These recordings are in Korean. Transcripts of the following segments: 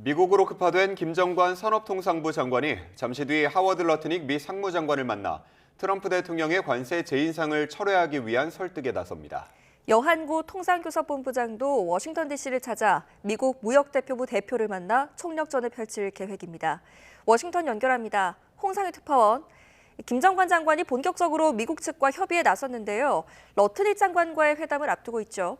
미국으로 급파된 김정관 산업통상부 장관이 잠시 뒤 하워드 러트닉 미 상무장관을 만나 트럼프 대통령의 관세 재인상을 철회하기 위한 설득에 나섭니다. 여한구 통상교섭본부장도 워싱턴 DC를 찾아 미국 무역대표부 대표를 만나 총력전을 펼칠 계획입니다. 워싱턴 연결합니다. 홍상희 특파원. 김정관 장관이 본격적으로 미국 측과 협의에 나섰는데요. 러트닉 장관과의 회담을 앞두고 있죠.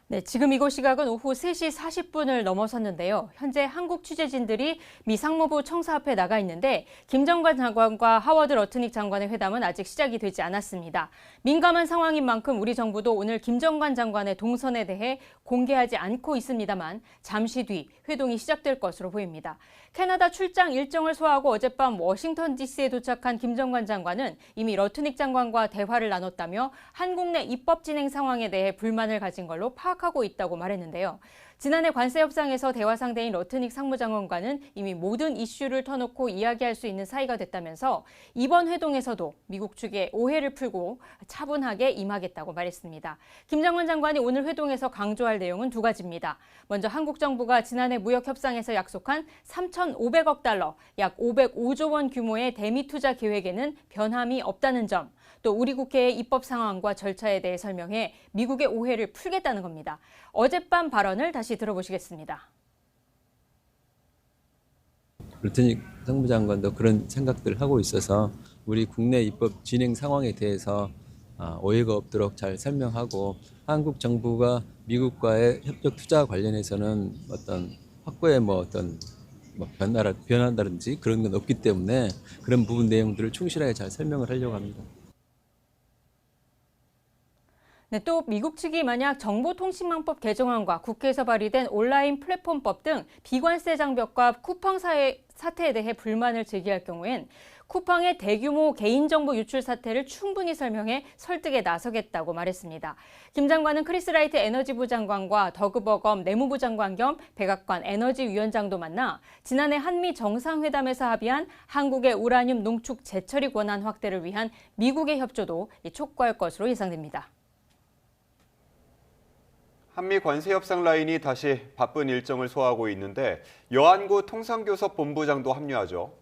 네, 지금 이곳 시각은 오후 3시 40분을 넘어섰는데요. 현재 한국 취재진들이 미 상무부 청사 앞에 나가 있는데 김정관 장관과 하워드 러트닉 장관의 회담은 아직 시작이 되지 않았습니다. 민감한 상황인 만큼 우리 정부도 오늘 김정관 장관의 동선에 대해 공개하지 않고 있습니다만 잠시 뒤 회동이 시작될 것으로 보입니다. 캐나다 출장 일정을 소화하고 어젯밤 워싱턴 DC에 도착한 김정관 장관은 이미 러트닉 장관과 대화를 나눴다며 한국 내 입법 진행 상황에 대해 불만을 가진 걸로 파악하고 있다고 말했는데요. 지난해 관세 협상에서 대화 상대인 러트닉 상무장관과는 이미 모든 이슈를 터놓고 이야기할 수 있는 사이가 됐다면서 이번 회동에서도 미국 측에 오해를 풀고 차분하게 임하겠다고 말했습니다. 김정관 장관이 오늘 회동에서 강조할 내용은 두 가지입니다. 먼저 한국 정부가 지난해 무역 협상에서 약속한 3,500억 달러, 약 505조 원 규모의 대미 투자 계획에는 변함이 없다는 점, 또 우리 국회의 입법 상황과 절차에 대해 설명해 미국의 오해를 풀겠다는 겁니다. 어젯밤 발언을 다시 들어보시겠습니다. 러트닉 상무장관도 그런 생각들을 하고 있어서 우리 국내 입법 진행 상황에 대해서 오해가 없도록 잘 설명하고 한국 정부가 미국과의 협력 투자 관련해서는 어떤 확고의 변화라든지 그런 건 없기 때문에 그런 부분 내용들을 충실하게 잘 설명을 하려고 합니다. 네, 또 미국 측이 만약 정보통신망법 개정안과 국회에서 발의된 온라인 플랫폼법 등 비관세 장벽과 쿠팡 사태에 대해 불만을 제기할 경우엔 쿠팡의 대규모 개인정보 유출 사태를 충분히 설명해 설득에 나서겠다고 말했습니다. 김 장관은 크리스 라이트 에너지부 장관과 더그 버검 내무부 장관 겸 백악관 에너지위원장도 만나 지난해 한미 정상회담에서 합의한 한국의 우라늄 농축 재처리 권한 확대를 위한 미국의 협조도 촉구할 것으로 예상됩니다. 한미 관세 협상 라인이 다시 바쁜 일정을 소화하고 있는데 여한구 통상교섭 본부장도 합류하죠.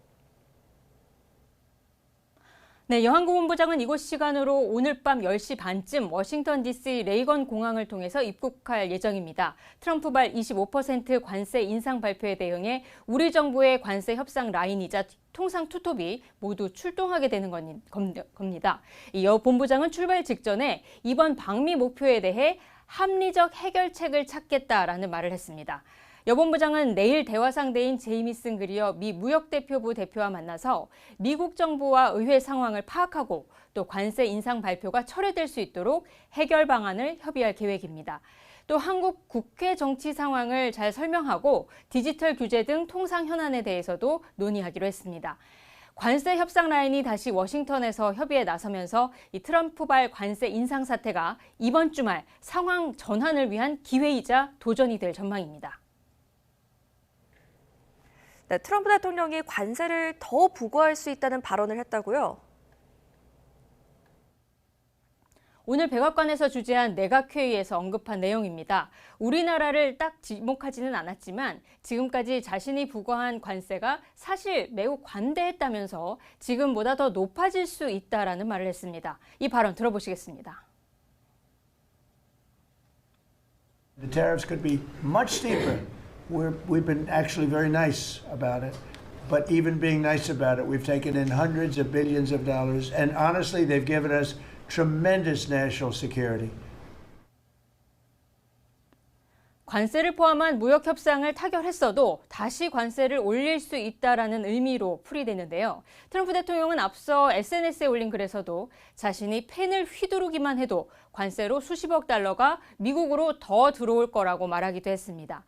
네, 여한구 본부장은 이곳 시간으로 오늘 밤 10시 반쯤 워싱턴 DC 레이건 공항을 통해서 입국할 예정입니다. 트럼프발 25% 관세 인상 발표에 대응해 우리 정부의 관세 협상 라인이자 통상 투톱이 모두 출동하게 되는 겁니다. 이 여 본부장은 출발 직전에 이번 방미 목표에 대해 합리적 해결책을 찾겠다라는 말을 했습니다. 여 본부장은 내일 대화 상대인 제이미슨 그리어 미 무역대표부 대표와 만나서 미국 정부와 의회 상황을 파악하고 또 관세 인상 발표가 철회될 수 있도록 해결 방안을 협의할 계획입니다. 또 한국 국회 정치 상황을 잘 설명하고 디지털 규제 등 통상 현안에 대해서도 논의하기로 했습니다. 관세 협상 라인이 다시 워싱턴에서 협의에 나서면서 이 트럼프발 관세 인상 사태가 이번 주말 상황 전환을 위한 기회이자 도전이 될 전망입니다. 네, 트럼프 대통령이 관세를 더 부과할 수 있다는 발언을 했다고요? 오늘 백악관에서 주재한 내각회의에서 언급한 내용입니다. 우리나라를 딱 지목하지는 않았지만 지금까지 자신이 부과한 관세가 사실 매우 관대했다면서 지금보다 더 높아질 수 있다라는 말을 했습니다. 이 발언 들어보시겠습니다. The tariffs could be much steeper. We've been actually very nice about it. But even being nice about it, we've taken in hundreds of billions of dollars. And honestly, they've given us tremendous national security. 관세를 포함한 무역 협상을 타결했어도 다시 관세를 올릴 수 있다라는 의미로 풀이되는데요. 트럼프 대통령은 앞서 SNS에 올린 글에서도 자신이 펜을 휘두르기만 해도 관세로 수십억 달러가 미국으로 더 들어올 거라고 말하기도 했습니다.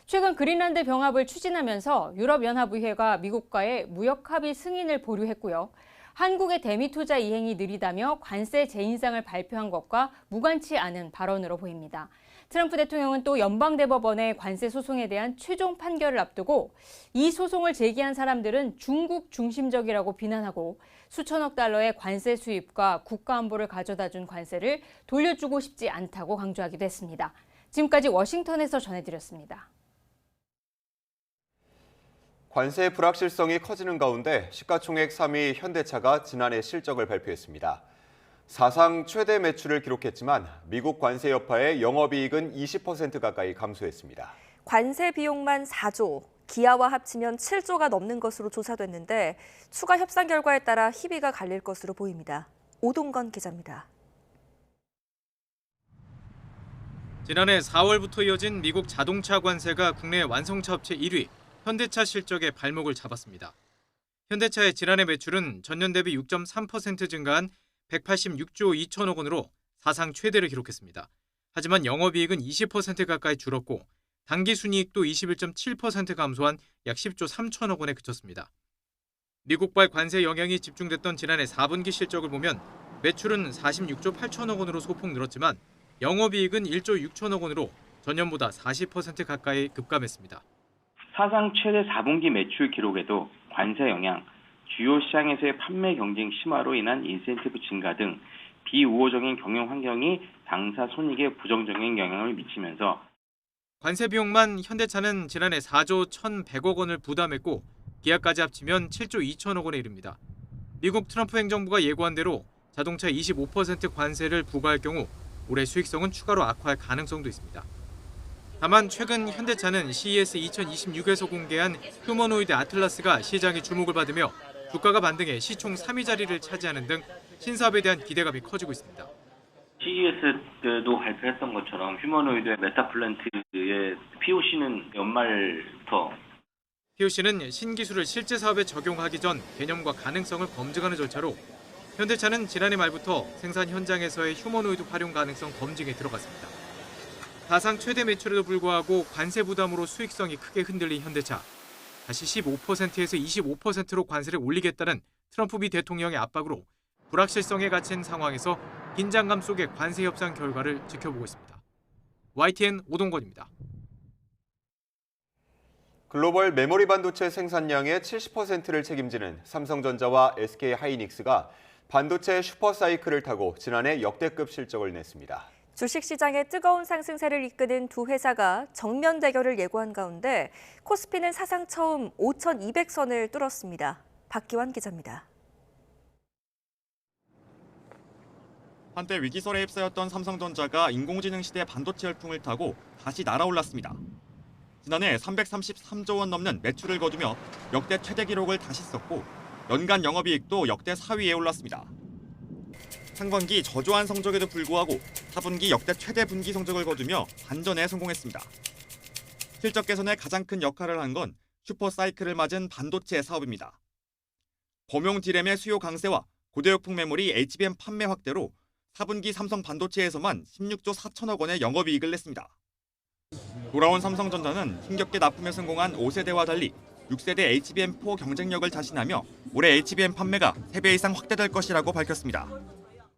최근 그린란드 병합을 추진하면서 유럽연합의회가 미국과의 무역 합의 승인을 보류했고요. 한국의 대미 투자 이행이 느리다며 관세 재인상을 발표한 것과 무관치 않은 발언으로 보입니다. 트럼프 대통령은 또 연방대법원의 관세 소송에 대한 최종 판결을 앞두고 이 소송을 제기한 사람들은 중국 중심적이라고 비난하고 수천억 달러의 관세 수입과 국가 안보를 가져다준 관세를 돌려주고 싶지 않다고 강조하기도 했습니다. 지금까지 워싱턴에서 전해드렸습니다. 관세 불확실성이 커지는 가운데 시가총액 3위 현대차가 지난해 실적을 발표했습니다. 사상 최대 매출을 기록했지만 미국 관세 여파에 영업이익은 20% 가까이 감소했습니다. 관세 비용만 4조, 기아와 합치면 7조가 넘는 것으로 조사됐는데 추가 협상 결과에 따라 희비가 갈릴 것으로 보입니다. 오동건 기자입니다. 지난해 4월부터 이어진 미국 자동차 관세가 국내 완성차 업체 1위, 현대차 실적에 발목을 잡았습니다. 현대차의 지난해 매출은 전년 대비 6.3% 증가한 186조 2천억 원으로 사상 최대를 기록했습니다. 하지만 영업이익은 20% 가까이 줄었고 당기순이익도 21.7% 감소한 약 10조 3천억 원에 그쳤습니다. 미국발 관세 영향이 집중됐던 지난해 4분기 실적을 보면 매출은 46조 8천억 원으로 소폭 늘었지만 영업이익은 1조 6천억 원으로 전년보다 40% 가까이 급감했습니다. 사상 최대 4분기 매출 기록에도 관세 영향, 주요 시장에서의 판매 경쟁 심화로 인한 인센티브 증가 등 비우호적인 경영 환경이 당사 손익에 부정적인 영향을 미치면서 관세 비용만 현대차는 지난해 4조 1,100억 원을 부담했고 기아까지 합치면 7조 2천억 원에 이릅니다. 미국 트럼프 행정부가 예고한 대로 자동차 25% 관세를 부과할 경우 올해 수익성은 추가로 악화할 가능성도 있습니다. 다만 최근 현대차는 CES 2026에서 공개한 휴머노이드 아틀라스가 시장의 주목을 받으며 주가가 반등해 시총 3위 자리를 차지하는 등 신사업에 대한 기대감이 커지고 있습니다. CES도 발표했던 것처럼 휴머노이드 메타플랜트의 POC는 연말부터 POC는 신기술을 실제 사업에 적용하기 전 개념과 가능성을 검증하는 절차로 현대차는 지난해 말부터 생산 현장에서의 휴머노이드 활용 가능성 검증에 들어갔습니다. 사상 최대 매출에도 불구하고 관세 부담으로 수익성이 크게 흔들린 현대차. 다시 15%에서 25%로 관세를 올리겠다는 트럼프 미 대통령의 압박으로 불확실성에 갇힌 상황에서 긴장감 속의 관세 협상 결과를 지켜보고 있습니다. YTN 오동건입니다. 글로벌 메모리 반도체 생산량의 70%를 책임지는 삼성전자와 SK하이닉스가 반도체 슈퍼사이클을 타고 지난해 역대급 실적을 냈습니다. 주식시장의 뜨거운 상승세를 이끄는 두 회사가 정면 대결을 예고한 가운데 코스피는 사상 처음 5,200선을 뚫었습니다. 박기환 기자입니다. 한때 위기설에 휩싸였던 삼성전자가 인공지능 시대 반도체 열풍을 타고 다시 날아올랐습니다. 지난해 333조 원 넘는 매출을 거두며 역대 최대 기록을 다시 썼고 연간 영업이익도 역대 4위에 올랐습니다. 상반기 저조한 성적에도 불구하고 4분기 역대 최대 분기 성적을 거두며 반전에 성공했습니다. 실적 개선에 가장 큰 역할을 한 건 슈퍼사이클을 맞은 반도체 사업입니다. 범용 D램의 수요 강세와 고대역폭 메모리 HBM 판매 확대로 4분기 삼성 반도체에서만 16조 4천억 원의 영업이익을 냈습니다. 돌아온 삼성전자는 힘겹게 납품에 성공한 5세대와 달리 6세대 HBM4 경쟁력을 자신하며 올해 HBM 판매가 3배 이상 확대될 것이라고 밝혔습니다.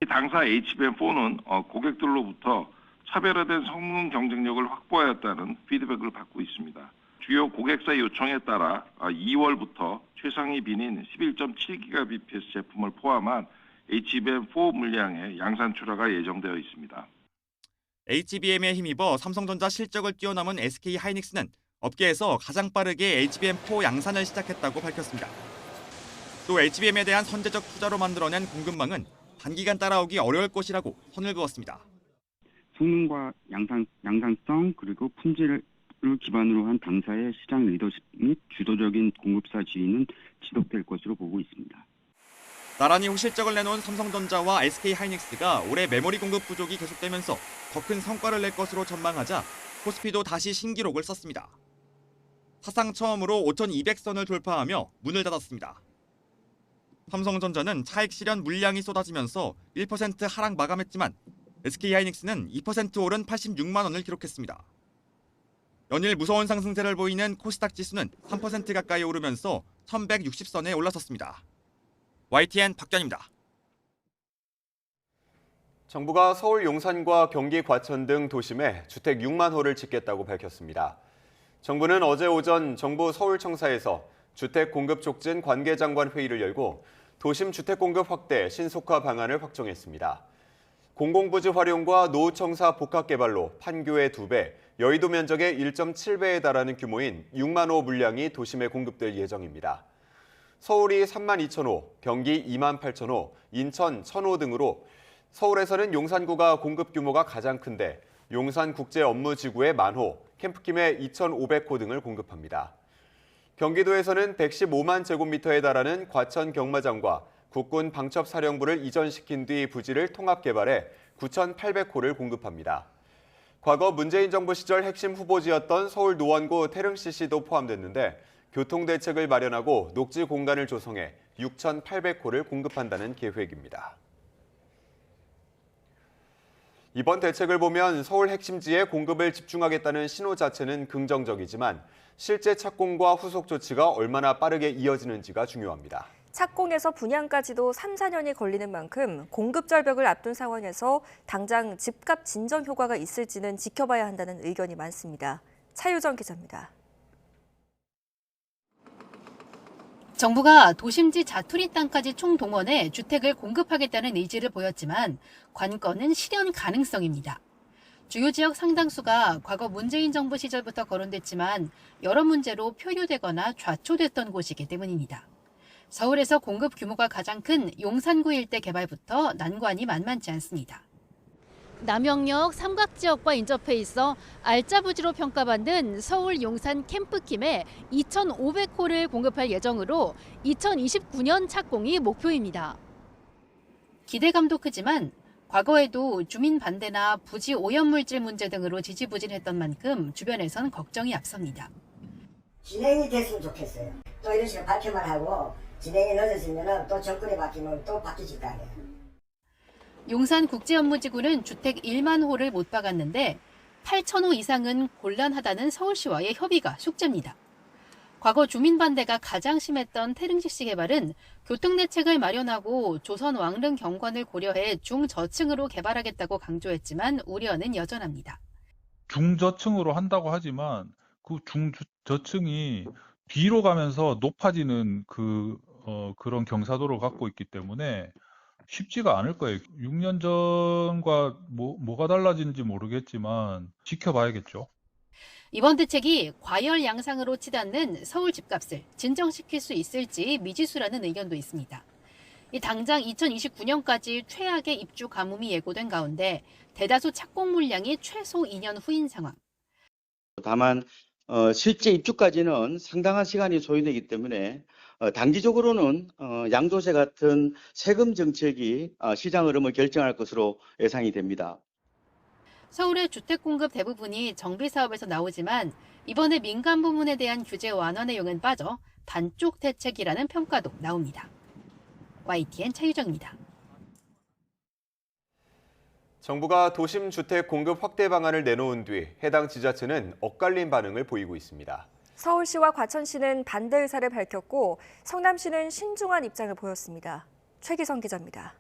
당사 HBM4는 고객들로부터 차별화된 성능 경쟁력을 확보하였다는 피드백을 받고 있습니다. 주요 고객사 요청에 따라 2월부터 최상위 비닌 11.7GBps 제품을 포함한 HBM4 물량의 양산 출하가 예정되어 있습니다. HBM에 힘입어 삼성전자 실적을 뛰어넘은 SK하이닉스는 업계에서 가장 빠르게 HBM4 양산을 시작했다고 밝혔습니다. 또 HBM에 대한 선제적 투자로 만들어낸 공급망은 단기간 따라오기 어려울 것이라고 선을 그었습니다. 성능과 양산성 그리고 품질을 기반으로 한 당사의 시장 리더십 및 주도적인 공급사 지위는 지속될 것으로 보고 있습니다. 나란히 호실적을 내놓은 삼성전자와 SK하이닉스가 올해 메모리 공급 부족이 계속되면서 더 큰 성과를 낼 것으로 전망하자 코스피도 다시 신기록을 썼습니다. 사상 처음으로 5,200선을 돌파하며 문을 닫았습니다. 삼성전자는 차익 실현 물량이 쏟아지면서 1% 하락 마감했지만 SK하이닉스는 2% 오른 86만 원을 기록했습니다. 연일 무서운 상승세를 보이는 코스닥 지수는 3% 가까이 오르면서 1,160선에 올라섰습니다. YTN 박견입니다. 정부가 서울 용산과 경기 과천 등 도심에 주택 6만 호를 짓겠다고 밝혔습니다. 정부는 어제 오전 정부 서울청사에서 주택 공급 촉진 관계장관 회의를 열고 도심 주택 공급 확대 신속화 방안을 확정했습니다. 공공부지 활용과 노후청사 복합개발로 판교의 2배, 여의도 면적의 1.7배에 달하는 규모인 6만 호 물량이 도심에 공급될 예정입니다. 서울이 3만 2천 호, 경기 2만 8천 호, 인천 1,000호 등으로 서울에서는 용산구가 공급 규모가 가장 큰데 용산국제업무지구에 10,000호, 캠프킴에 2,500호 등을 공급합니다. 경기도에서는 115만 제곱미터에 달하는 과천 경마장과 국군 방첩사령부를 이전시킨 뒤 부지를 통합 개발해 9,800호를 공급합니다. 과거 문재인 정부 시절 핵심 후보지였던 서울 노원구 태릉CC도 포함됐는데 교통대책을 마련하고 녹지 공간을 조성해 6,800호를 공급한다는 계획입니다. 이번 대책을 보면 서울 핵심지에 공급을 집중하겠다는 신호 자체는 긍정적이지만 실제 착공과 후속 조치가 얼마나 빠르게 이어지는지가 중요합니다. 착공에서 분양까지도 3, 4년이 걸리는 만큼 공급 절벽을 앞둔 상황에서 당장 집값 진정 효과가 있을지는 지켜봐야 한다는 의견이 많습니다. 차유정 기자입니다. 정부가 도심지 자투리 땅까지 총동원해 주택을 공급하겠다는 의지를 보였지만 관건은 실현 가능성입니다. 주요 지역 상당수가 과거 문재인 정부 시절부터 거론됐지만 여러 문제로 표류되거나 좌초됐던 곳이기 때문입니다. 서울에서 공급 규모가 가장 큰 용산구 일대 개발부터 난관이 만만치 않습니다. 남영역 삼각지역과 인접해 있어 알짜부지로 평가받는 서울 용산 캠프킴에 2,500호를 공급할 예정으로 2029년 착공이 목표입니다. 기대감도 크지만 과거에도 주민 반대나 부지 오염물질 문제 등으로 지지부진했던 만큼 주변에선 걱정이 앞섭니다. 진행이 됐으면 좋겠어요. 또 이런 식으로 발표만 하고 진행이 늦어지면 또 정권이 바뀌면 또 바뀌질 거 아니에요. 용산국제업무지구는 주택 1만 호를 못 박았는데 8,000호 이상은 곤란하다는 서울시와의 협의가 숙제입니다. 과거 주민 반대가 가장 심했던 태릉CC 개발은 교통대책을 마련하고 조선 왕릉 경관을 고려해 중저층으로 개발하겠다고 강조했지만 우려는 여전합니다. 중저층으로 한다고 하지만 그 중저층이 뒤로 가면서 높아지는 그런 경사도를 갖고 있기 때문에 쉽지가 않을 거예요. 6년 전과 뭐가 달라지는지 모르겠지만 지켜봐야겠죠. 이번 대책이 과열 양상으로 치닫는 서울 집값을 진정시킬 수 있을지 미지수라는 의견도 있습니다. 당장 2029년까지 최악의 입주 가뭄이 예고된 가운데 대다수 착공 물량이 최소 2년 후인 상황. 다만 실제 입주까지는 상당한 시간이 소요되기 때문에 단기적으로는 양도세 같은 세금 정책이 시장 흐름을 결정할 것으로 예상이 됩니다. 서울의 주택 공급 대부분이 정비 사업에서 나오지만 이번에 민간 부문에 대한 규제 완화 내용은 빠져 반쪽 대책이라는 평가도 나옵니다. YTN 차유정입니다. 정부가 도심 주택 공급 확대 방안을 내놓은 뒤 해당 지자체는 엇갈린 반응을 보이고 있습니다. 서울시와 과천시는 반대 의사를 밝혔고 성남시는 신중한 입장을 보였습니다. 최기성 기자입니다.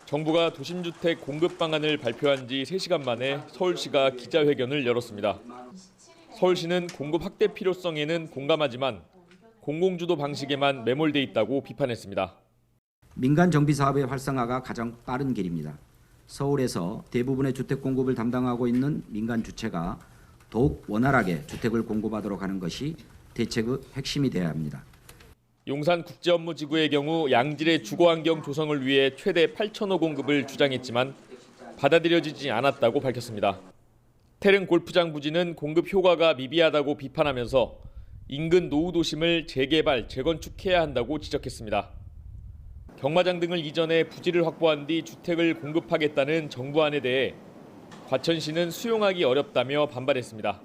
정부가 도심주택 공급 방안을 발표한 지 3시간 만에 서울시가 기자회견을 열었습니다. 서울시는 공급 확대 필요성에는 공감하지만 공공주도 방식에만 매몰돼 있다고 비판했습니다. 민간 정비 사업의 활성화가 가장 빠른 길입니다. 서울에서 대부분의 주택 공급을 담당하고 있는 민간 주체가 더욱 원활하게 주택을 공급하도록 하는 것이 대책의 핵심이 되어야 합니다. 용산국제업무지구의 경우 양질의 주거환경 조성을 위해 최대 8,000호 공급을 주장했지만 받아들여지지 않았다고 밝혔습니다. 태릉 골프장 부지는 공급 효과가 미비하다고 비판하면서 인근 노후 도심을 재개발, 재건축해야 한다고 지적했습니다. 경마장 등을 이전해 부지를 확보한 뒤 주택을 공급하겠다는 정부안에 대해 과천시는 수용하기 어렵다며 반발했습니다.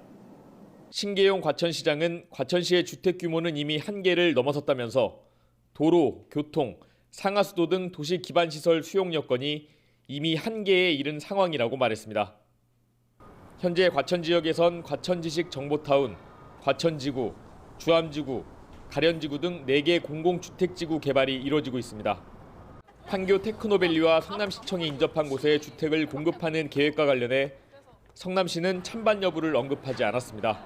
신계용 과천시장은 과천시의 주택 규모는 이미 한계를 넘어섰다면서 도로, 교통, 상하수도 등 도시 기반 시설 수용 여건이 이미 한계에 이른 상황이라고 말했습니다. 현재 과천 지역에선 과천지식 정보타운, 과천지구, 주암지구, 가련지구 등 4개 공공주택지구 개발이 이뤄지고 있습니다. 판교 테크노밸리와 성남시청이 인접한 곳에 주택을 공급하는 계획과 관련해 성남시는 찬반 여부를 언급하지 않았습니다.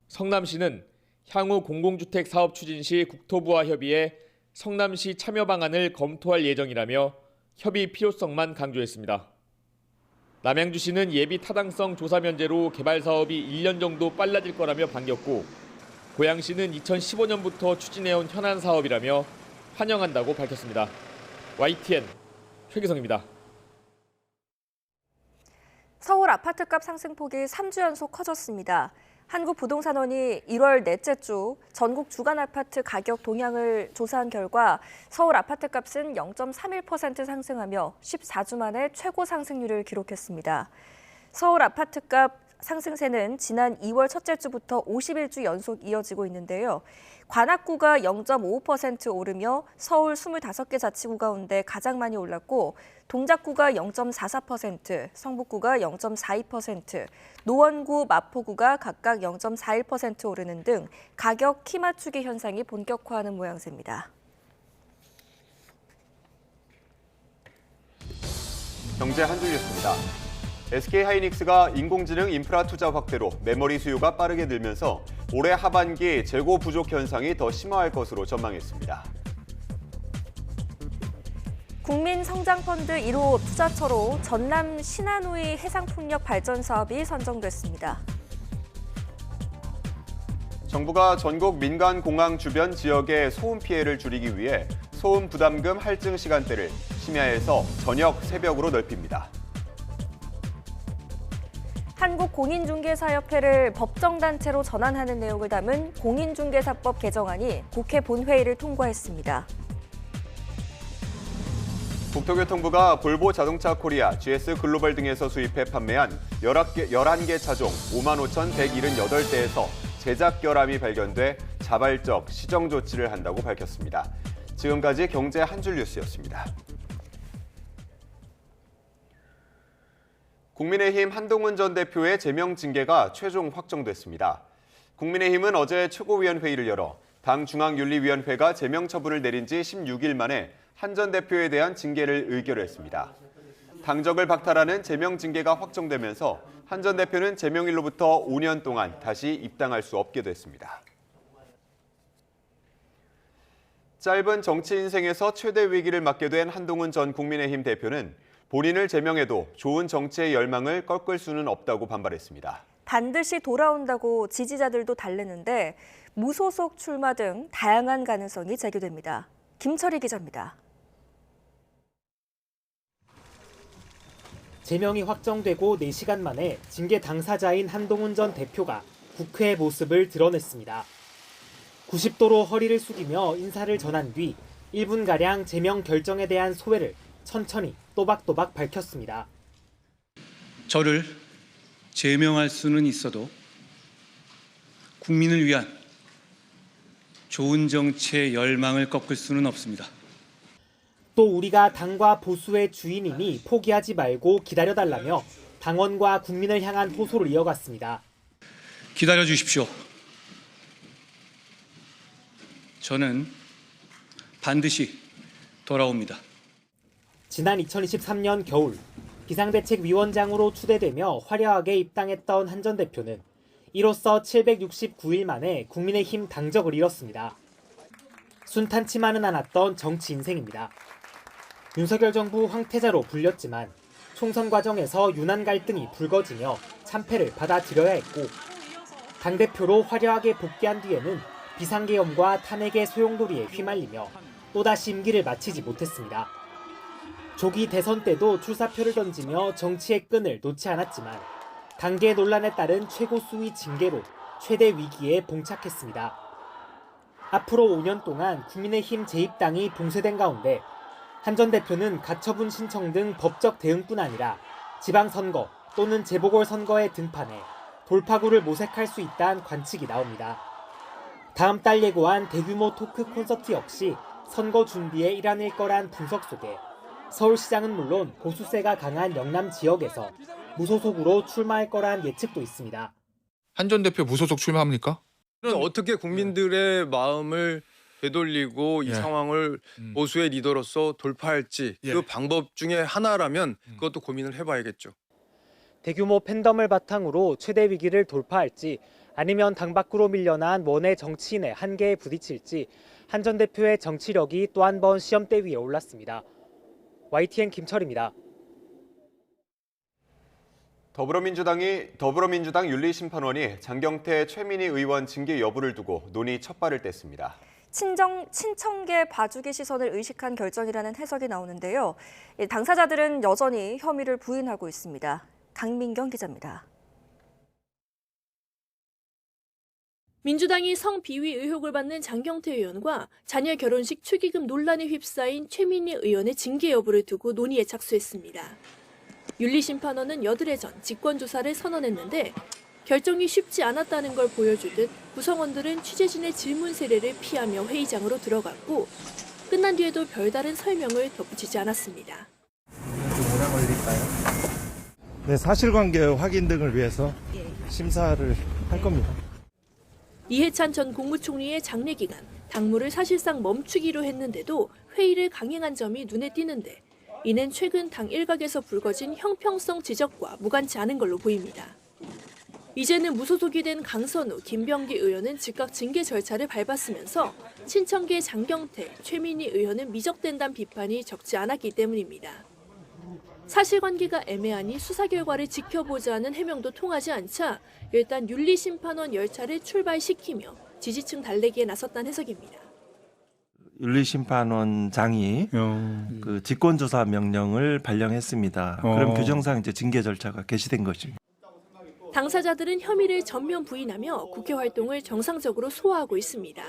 성남시는 향후 공공주택 사업 추진 시 국토부와 협의해 성남시 참여 방안을 검토할 예정이라며 협의 필요성만 강조했습니다. 남양주시는 예비 타당성 조사 면제로 개발 사업이 1년 정도 빨라질 거라며 반겼고, 고양시는 2015년부터 추진해온 현안 사업이라며 환영한다고 밝혔습니다. YTN 최기성입니다. 서울 아파트값 상승폭이 3주 연속 커졌습니다. 한국부동산원이 1월 넷째 주 전국 주간 아파트 가격 동향을 조사한 결과 서울 아파트값은 0.31% 상승하며 14주 만에 최고 상승률을 기록했습니다. 서울 아파트값 상승세는 지난 2월 첫째 주부터 51주 연속 이어지고 있는데요. 관악구가 0.55% 오르며 서울 25개 자치구 가운데 가장 많이 올랐고, 동작구가 0.44%, 성북구가 0.42%, 노원구, 마포구가 각각 0.41% 오르는 등 가격 키 맞추기 현상이 본격화하는 모양새입니다. 경제 한 줄 뉴스입니다. SK하이닉스가 인공지능 인프라 투자 확대로 메모리 수요가 빠르게 늘면서 올해 하반기 재고 부족 현상이 더 심화할 것으로 전망했습니다. 국민성장펀드 1호 투자처로 전남 신한우이 해상풍력 발전 사업이 선정됐습니다. 정부가 전국 민간 공항 주변 지역의 소음 피해를 줄이기 위해 소음 부담금 할증 시간대를 심야에서 저녁, 새벽으로 넓힙니다. 한국공인중개사협회를 법정단체로 전환하는 내용을 담은 공인중개사법 개정안이 국회 본회의를 통과했습니다. 국토교통부가 볼보 자동차 코리아, GS 글로벌 등에서 수입해 판매한 11개 차종 55,178대에서 제작 결함이 발견돼 자발적 시정 조치를 한다고 밝혔습니다. 지금까지 경제 한 줄 뉴스였습니다. 국민의힘 한동훈 전 대표의 제명 징계가 최종 확정됐습니다. 국민의힘은 어제 최고위원회의를 열어 당 중앙윤리위원회가 제명 처분을 내린 지 16일 만에 한 전 대표에 대한 징계를 의결했습니다. 당적을 박탈하는 제명 징계가 확정되면서 한 전 대표는 제명일로부터 5년 동안 다시 입당할 수 없게 됐습니다. 짧은 정치 인생에서 최대 위기를 맞게 된 한동훈 전 국민의힘 대표는 본인을 제명해도 좋은 정치의 열망을 꺾을 수는 없다고 반발했습니다. 반드시 돌아온다고 지지자들도 달래는데 무소속 출마 등 다양한 가능성이 제기됩니다. 김철희 기자입니다. 제명이 확정되고 4시간 만에 징계 당사자인 한동훈 전 대표가 국회의 모습을 드러냈습니다. 90도로 허리를 숙이며 인사를 전한 뒤 1분가량 제명 결정에 대한 소회를 천천히 또박또박 밝혔습니다. 저를 제명할 수는 있어도 국민을 위한 좋은 정치의 열망을 꺾을 수는 없습니다. 또 우리가 당과 보수의 주인이니 포기하지 말고 기다려달라며 당원과 국민을 향한 호소를 이어갔습니다. 기다려 주십시오. 저는 반드시 돌아옵니다. 지난 2023년 겨울 비상대책위원장으로 추대되며 화려하게 입당했던 한 전 대표는 이로써 769일 만에 국민의힘 당적을 잃었습니다. 순탄치만은 않았던 정치 인생입니다. 윤석열 정부 황태자로 불렸지만 총선 과정에서 유난 갈등이 불거지며 참패를 받아들여야 했고, 당대표로 화려하게 복귀한 뒤에는 비상계엄과 탄핵의 소용돌이에 휘말리며 또다시 임기를 마치지 못했습니다. 조기 대선 때도 출사표를 던지며 정치의 끈을 놓지 않았지만 당계 논란에 따른 최고 수위 징계로 최대 위기에 봉착했습니다. 앞으로 5년 동안 국민의힘 재입당이 봉쇄된 가운데 한 전 대표는 가처분 신청 등 법적 대응뿐 아니라 지방선거 또는 재보궐선거에 등판해 돌파구를 모색할 수 있다는 관측이 나옵니다. 다음 달 예고한 대규모 토크 콘서트 역시 선거 준비의 일환일 거란 분석 속에 서울시장은 물론 보수세가 강한 영남 지역에서 무소속으로 출마할 거란 예측도 있습니다. 한 전 대표 무소속 출마합니까? 어떻게 국민들의 마음을 되돌리고 이 상황을 보수의 리더로서 돌파할지 그 방법 중에 하나라면 그것도 고민을 해봐야겠죠. 대규모 팬덤을 바탕으로 최대 위기를 돌파할지 아니면 당 밖으로 밀려난 원외 정치인의 한계에 부딪힐지 한 전 대표의 정치력이 또 한 번 시험대 위에 올랐습니다. YTN 김철입니다. 더불어민주당 윤리심판원이 장경태 최민희 의원 징계 여부를 두고 논의 첫 발을 뗐습니다. 친청계 봐주기 시선을 의식한 결정이라는 해석이 나오는데요. 당사자들은 여전히 혐의를 부인하고 있습니다. 강민경 기자입니다. 민주당이 성비위 의혹을 받는 장경태 의원과 자녀 결혼식 축의금 논란에 휩싸인 최민희 의원의 징계 여부를 두고 논의에 착수했습니다. 윤리심판원은 여드레 전 직권조사를 선언했는데 결정이 쉽지 않았다는 걸 보여주듯 구성원들은 취재진의 질문 세례를 피하며 회의장으로 들어갔고 끝난 뒤에도 별다른 설명을 덧붙이지 않았습니다. 좀 오래 걸릴까요? 네, 사실관계 확인 등을 위해서 심사를 할 겁니다. 이해찬 전 국무총리의 장례 기간, 당무를 사실상 멈추기로 했는데도 회의를 강행한 점이 눈에 띄는데 이는 최근 당 일각에서 불거진 형평성 지적과 무관치 않은 걸로 보입니다. 이제는 무소속이 된 강선우, 김병기 의원은 즉각 징계 절차를 밟았으면서 친청계 장경태, 최민희 의원은 미적된다는 비판이 적지 않았기 때문입니다. 사실관계가 애매하니 수사 결과를 지켜보자는 해명도 통하지 않자 일단 윤리심판원 열차를 출발시키며 지지층 달래기에 나섰다는 해석입니다. 윤리심판원장이 그 직권조사 명령을 발령했습니다. 그럼 규정상 이제 징계 절차가 개시된 것입니다. 당사자들은 혐의를 전면 부인하며 국회 활동을 정상적으로 소화하고 있습니다.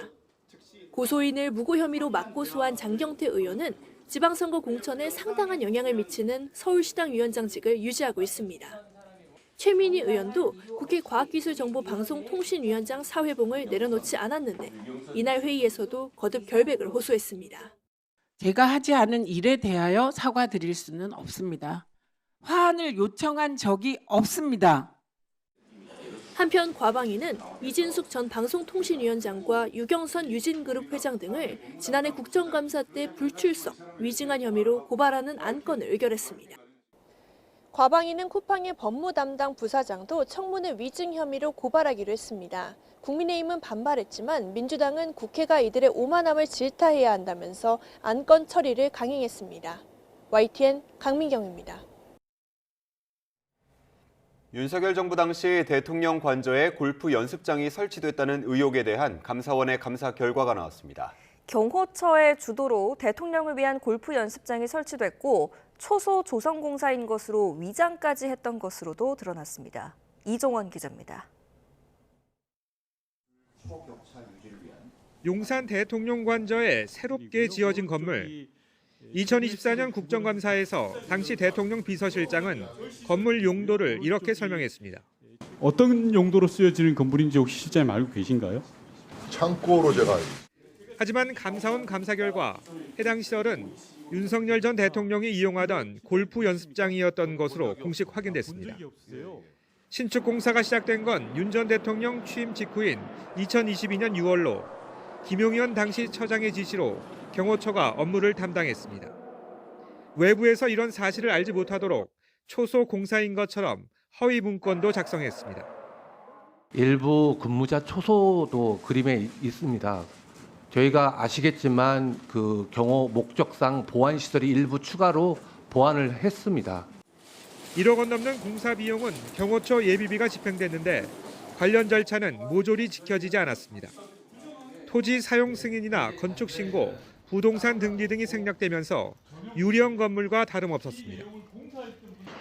고소인을 무고 혐의로 맞고소한 장경태 의원은 지방선거 공천에 상당한 영향을 미치는 서울시당 위원장직을 유지하고 있습니다. 최민희 의원도 국회 과학기술정보방송통신위원장 사회봉을 내려놓지 않았는데 이날 회의에서도 거듭 결백을 호소했습니다. 제가 하지 않은 일에 대하여 사과드릴 수는 없습니다. 화환을 요청한 적이 없습니다. 한편 과방위는 이진숙 전 방송통신위원장과 유경선 유진그룹 회장 등을 지난해 국정감사 때 불출석, 위증한 혐의로 고발하는 안건을 의결했습니다. 과방위는 쿠팡의 법무 담당 부사장도 청문회 위증 혐의로 고발하기로 했습니다. 국민의힘은 반발했지만 민주당은 국회가 이들의 오만함을 질타해야 한다면서 안건 처리를 강행했습니다. YTN 강민경입니다. 윤석열 정부 당시 대통령 관저에 골프 연습장이 설치됐다는 의혹에 대한 감사원의 감사 결과가 나왔습니다. 경호처의 주도로 대통령을 위한 골프 연습장이 설치됐고 초소 조성공사인 것으로 위장까지 했던 것으로도 드러났습니다. 이종원 기자입니다. 용산 대통령 관저에 새롭게 지어진 건물. 2024년 국정감사에서 당시 대통령 비서실장은 건물 용도를 이렇게 설명했습니다. 어떤 용도로 쓰여지는 건물인지 혹시 실장님 알고 계신가요? 창고로 제가. 하지만 감사원 감사 결과 해당 시설은 윤석열 전 대통령이 이용하던 골프 연습장이었던 것으로 공식 확인됐습니다. 신축 공사가 시작된 건 윤 전 대통령 취임 직후인 2022년 6월로 김용현 당시 처장의 지시로 경호처가 업무를 담당했습니다. 외부에서 이런 사실을 알지 못하도록 초소 공사인 것처럼 허위 문건도 작성했습니다. 일부 근무자 초소도 그림에 있습니다. 저희가 아시겠지만 그 경호 목적상 보안 시설이 일부 추가로 보완을 했습니다. 1억 원 넘는 공사 비용은 경호처 예비비가 집행됐는데 관련 절차는 모조리 지켜지지 않았습니다. 토지 사용 승인이나 건축 신고, 부동산 등기 등이 생략되면서 유령 건물과 다름없었습니다.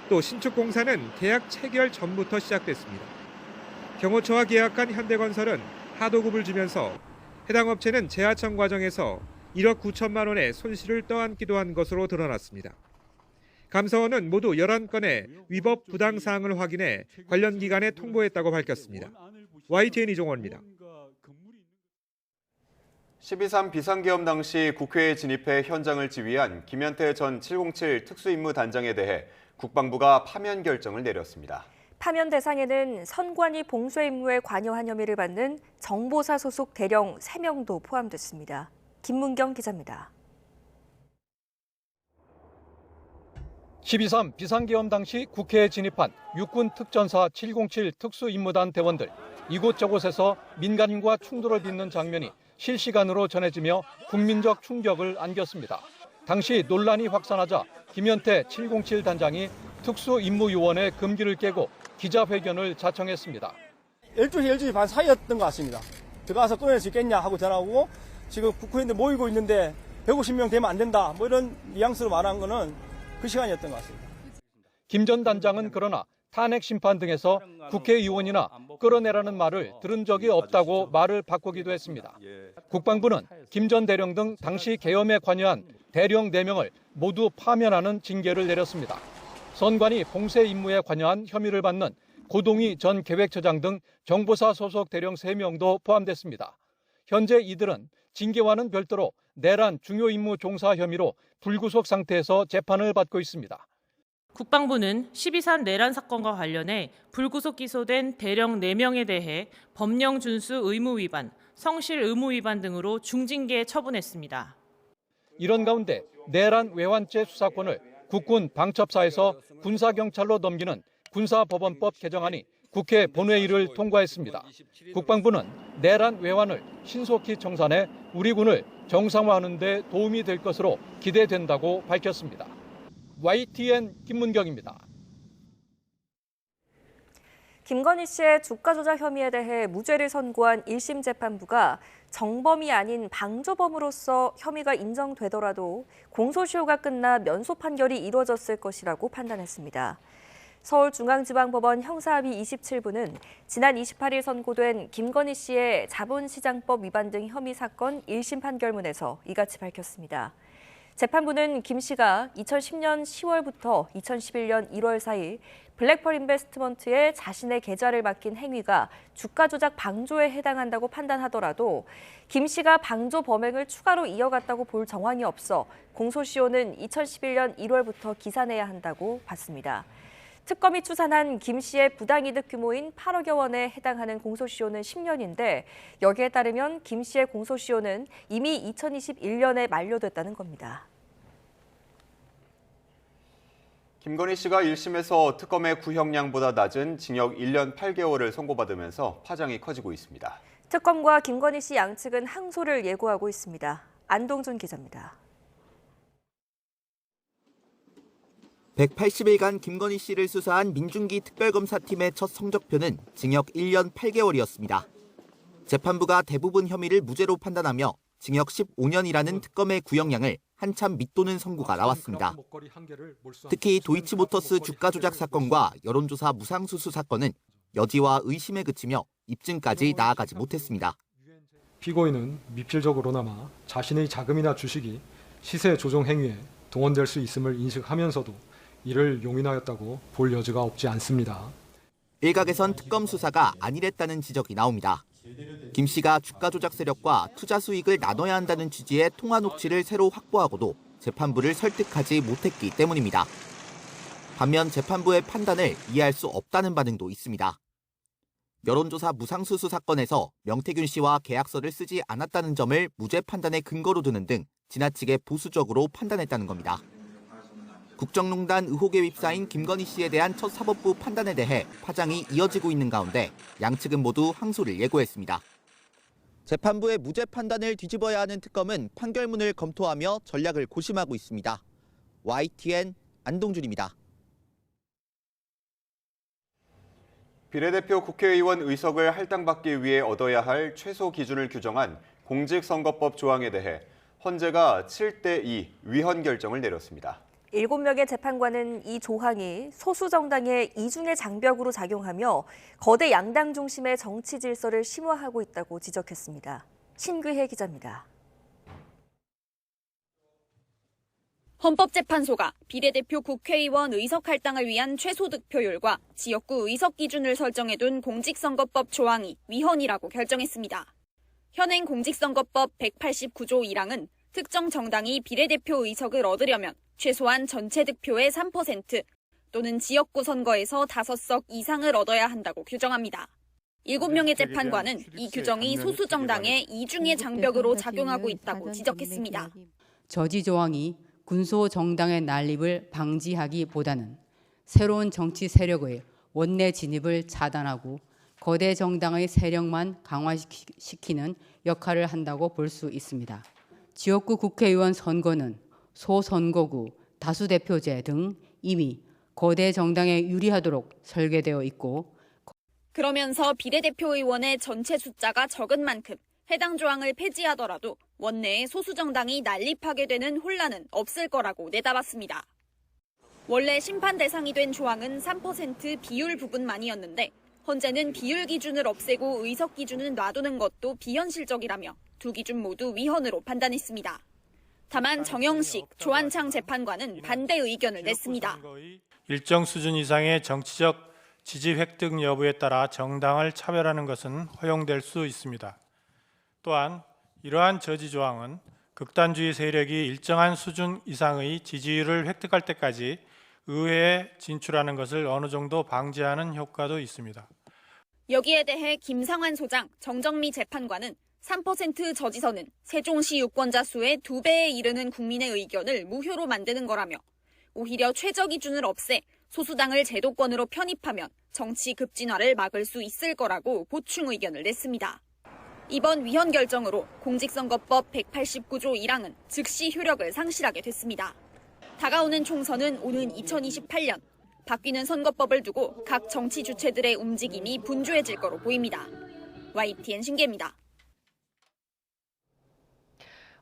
또 신축 공사는 계약 체결 전부터 시작됐습니다. 경호처와 계약한 현대건설은 하도급을 주면서 해당 업체는 재하청 과정에서 1억 9천만 원의 손실을 떠안기도 한 것으로 드러났습니다. 감사원은 모두 11건의 위법 부당 사항을 확인해 관련 기관에 통보했다고 밝혔습니다. YTN 이종원입니다. 12.3 비상계엄 당시 국회에 진입해 현장을 지휘한 김현태 전 707 특수임무단장에 대해 국방부가 파면 결정을 내렸습니다. 파면 대상에는 선관위 봉쇄 임무에 관여한 혐의를 받는 정보사 소속 대령 3명도 포함됐습니다. 김문경 기자입니다. 12.3 비상계엄 당시 국회에 진입한 육군 특전사 707 특수임무단 대원들, 이곳저곳에서 민간인과 충돌을 빚는 장면이 실시간으로 전해지며 국민적 충격을 안겼습니다. 당시 논란이 확산하자 김현태 707 단장이 특수임무요원의 금기를 깨고 기자회견을 자청했습니다. 12시, 12시 반 사이였던 것 같습니다. 들어가서 꺼낼 수 있겠냐 하고 전화 오고 지금 국회의원들 모이고 있는데 150명 되면 안 된다. 뭐 이런 뉘앙스로 말한 거는 그 시간이었던 것 같습니다. 김 전 단장은 그러나 탄핵 심판 등에서 국회의원이나 끌어내라는 말을 들은 적이 없다고 말을 바꾸기도 했습니다. 국방부는 김 전 대령 등 당시 계엄에 관여한 대령 4명을 모두 파면하는 징계를 내렸습니다. 선관위 봉쇄 임무에 관여한 혐의를 받는 고동희 전 계획처장 등 정보사 소속 대령 3명도 포함됐습니다. 현재 이들은 징계와는 별도로 내란 중요 임무 종사 혐의로 불구속 상태에서 재판을 받고 있습니다. 국방부는 12.3 내란 사건과 관련해 불구속 기소된 대령 4명에 대해 법령 준수 의무 위반, 성실 의무 위반 등으로 중징계 처분했습니다. 이런 가운데 내란 외환죄 수사권을 국군 방첩사에서 군사경찰로 넘기는 군사법원법 개정안이 국회 본회의를 통과했습니다. 국방부는 내란 외환을 신속히 청산해 우리 군을 정상화하는 데 도움이 될 것으로 기대된다고 밝혔습니다. YTN 김문경입니다. 김건희 씨의 주가 조작 혐의에 대해 무죄를 선고한 1심 재판부가 정범이 아닌 방조범으로서 혐의가 인정되더라도 공소시효가 끝나 면소 판결이 이루어졌을 것이라고 판단했습니다. 서울중앙지방법원 형사합의 27부는 지난 28일 선고된 김건희 씨의 자본시장법 위반 등 혐의 사건 1심 판결문에서 이같이 밝혔습니다. 재판부는 김 씨가 2010년 10월부터 2011년 1월 사이 블랙펄 인베스트먼트에 자신의 계좌를 맡긴 행위가 주가 조작 방조에 해당한다고 판단하더라도 김 씨가 방조 범행을 추가로 이어갔다고 볼 정황이 없어 공소시효는 2011년 1월부터 기산해야 한다고 봤습니다. 특검이 추산한 김 씨의 부당이득 규모인 8억여 원에 해당하는 공소시효는 10년인데 여기에 따르면 김 씨의 공소시효는 이미 2021년에 만료됐다는 겁니다. 김건희 씨가 1심에서 특검의 구형량보다 낮은 징역 1년 8개월을 선고받으면서 파장이 커지고 있습니다. 특검과 김건희 씨 양측은 항소를 예고하고 있습니다. 안동준 기자입니다. 180일간 김건희 씨를 수사한 민중기 특별검사팀의 첫 성적표는 징역 1년 8개월이었습니다. 재판부가 대부분 혐의를 무죄로 판단하며 징역 15년이라는 특검의 구형량을 한참 밑도는 선고가 나왔습니다. 특히 도이치모터스 주가 조작 사건과 여론조사 무상수수 사건은 여지와 의심에 그치며 입증까지 나아가지 못했습니다. 피고인은 미필적으로나마 자신의 자금이나 주식이 시세 조정 행위에 동원될 수 있음을 인식하면서도 이를 용인하였다고 볼 여지가 없지 않습니다. 일각에선 특검 수사가 안일했다는 지적이 나옵니다. 김 씨가 주가 조작 세력과 투자 수익을 나눠야 한다는 취지의 통화 녹취를 새로 확보하고도 재판부를 설득하지 못했기 때문입니다. 반면 재판부의 판단을 이해할 수 없다는 반응도 있습니다. 여론조사 무상수수 사건에서 명태균 씨와 계약서를 쓰지 않았다는 점을 무죄 판단의 근거로 두는 등 지나치게 보수적으로 판단했다는 겁니다. 국정농단 의혹에 휩싸인 김건희 씨에 대한 첫 사법부 판단에 대해 파장이 이어지고 있는 가운데 양측은 모두 항소를 예고했습니다. 재판부의 무죄 판단을 뒤집어야 하는 특검은 판결문을 검토하며 전략을 고심하고 있습니다. YTN 안동준입니다. 비례대표 국회의원 의석을 할당받기 위해 얻어야 할 최소 기준을 규정한 공직선거법 조항에 대해 헌재가 7대2 위헌 결정을 내렸습니다. 7명의 재판관은 이 조항이 소수 정당의 이중의 장벽으로 작용하며 거대 양당 중심의 정치 질서를 심화하고 있다고 지적했습니다. 신규혜 기자입니다. 헌법재판소가 비례대표 국회의원 의석 할당을 위한 최소 득표율과 지역구 의석 기준을 설정해둔 공직선거법 조항이 위헌이라고 결정했습니다. 현행 공직선거법 189조 1항은 특정 정당이 비례대표 의석을 얻으려면 최소한 전체 득표의 3% 또는 지역구 선거에서 5석 이상을 얻어야 한다고 규정합니다. 7명의 재판관은 이 규정이 소수 정당의 이중의 장벽으로 작용하고 있다고 지적했습니다. 저지 조항이 군소 정당의 난립을 방지하기보다는 새로운 정치 세력의 원내 진입을 차단하고 거대 정당의 세력만 강화시키는 역할을 한다고 볼 수 있습니다. 지역구 국회의원 선거는 소선거구, 다수대표제 등 이미 거대 정당에 유리하도록 설계되어 있고, 그러면서 비례대표 의원의 전체 숫자가 적은 만큼 해당 조항을 폐지하더라도 원내에 소수 정당이 난립하게 되는 혼란은 없을 거라고 내다봤습니다. 원래 심판 대상이 된 조항은 3% 비율 부분만이었는데 헌재는 비율 기준을 없애고 의석 기준을 놔두는 것도 비현실적이라며 두 기준 모두 위헌으로 판단했습니다. 다만 정영식, 조한창 재판관은 반대 의견을 냈습니다. 일정 수준 이상의 정치적 지지 획득 여부에 따라 정당을 차별하는 것은 허용될 수 있습니다. 또한 이러한 저지 조항은 극단주의 세력이 일정한 수준 이상의 지지율을 획득할 때까지 의회에 진출하는 것을 어느 정도 방지하는 효과도 있습니다. 여기에 대해 김상환 소장, 정정미 재판관은 3% 저지선은 세종시 유권자 수의 2배에 이르는 국민의 의견을 무효로 만드는 거라며 오히려 최저 기준을 없애 소수당을 제도권으로 편입하면 정치 급진화를 막을 수 있을 거라고 보충 의견을 냈습니다. 이번 위헌 결정으로 공직선거법 189조 1항은 즉시 효력을 상실하게 됐습니다. 다가오는 총선은 오는 2028년, 바뀌는 선거법을 두고 각 정치 주체들의 움직임이 분주해질 거로 보입니다. YTN 신계입니다.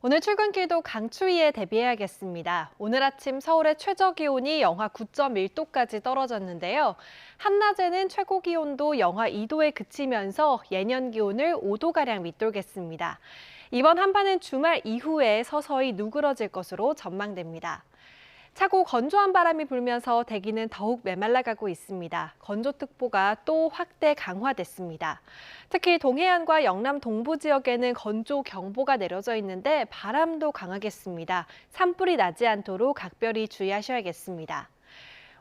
오늘 출근길도 강추위에 대비해야겠습니다. 오늘 아침 서울의 최저 기온이 영하 9.1도까지 떨어졌는데요. 한낮에는 최고 기온도 영하 2도에 그치면서 예년 기온을 5도가량 밑돌겠습니다. 이번 한파는 주말 이후에 서서히 누그러질 것으로 전망됩니다. 차고 건조한 바람이 불면서 대기는 더욱 메말라가고 있습니다. 건조특보가 또 확대 강화됐습니다. 특히 동해안과 영남 동부 지역에는 건조경보가 내려져 있는데 바람도 강하겠습니다. 산불이 나지 않도록 각별히 주의하셔야겠습니다.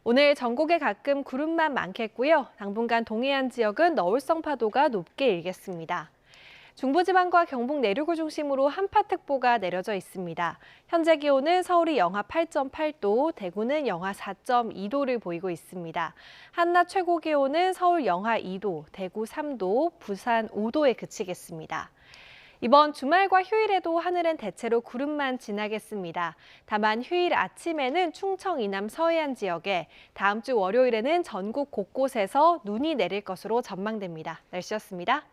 오늘 전국에 가끔 구름만 많겠고요. 당분간 동해안 지역은 너울성 파도가 높게 일겠습니다. 중부지방과 경북 내륙을 중심으로 한파특보가 내려져 있습니다. 현재 기온은 서울이 영하 8.8도, 대구는 영하 4.2도를 보이고 있습니다. 한낮 최고 기온은 서울 영하 2도, 대구 3도, 부산 5도에 그치겠습니다. 이번 주말과 휴일에도 하늘은 대체로 구름만 지나겠습니다. 다만 휴일 아침에는 충청 이남 서해안 지역에, 다음 주 월요일에는 전국 곳곳에서 눈이 내릴 것으로 전망됩니다. 날씨였습니다.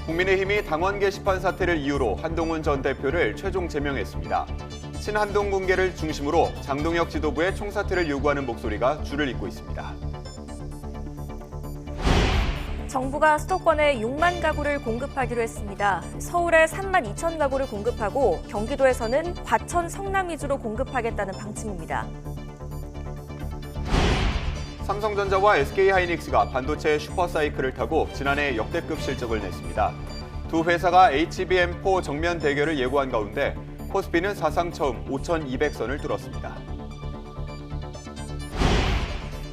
국민의힘이 당원 게시판 사태를 이유로 한동훈 전 대표를 최종 제명했습니다. 친한동군계를 중심으로 장동혁 지도부의 총사퇴를 요구하는 목소리가 줄을 잇고 있습니다. 정부가 수도권에 6만 가구를 공급하기로 했습니다. 서울에 3만 2천 가구를 공급하고 경기도에서는 과천, 성남 위주로 공급하겠다는 방침입니다. 삼성전자와 SK하이닉스가 반도체 슈퍼사이클을 타고 지난해 역대급 실적을 냈습니다. 두 회사가 HBM4 정면 대결을 예고한 가운데 코스피는 사상 처음 5,200선을 뚫었습니다.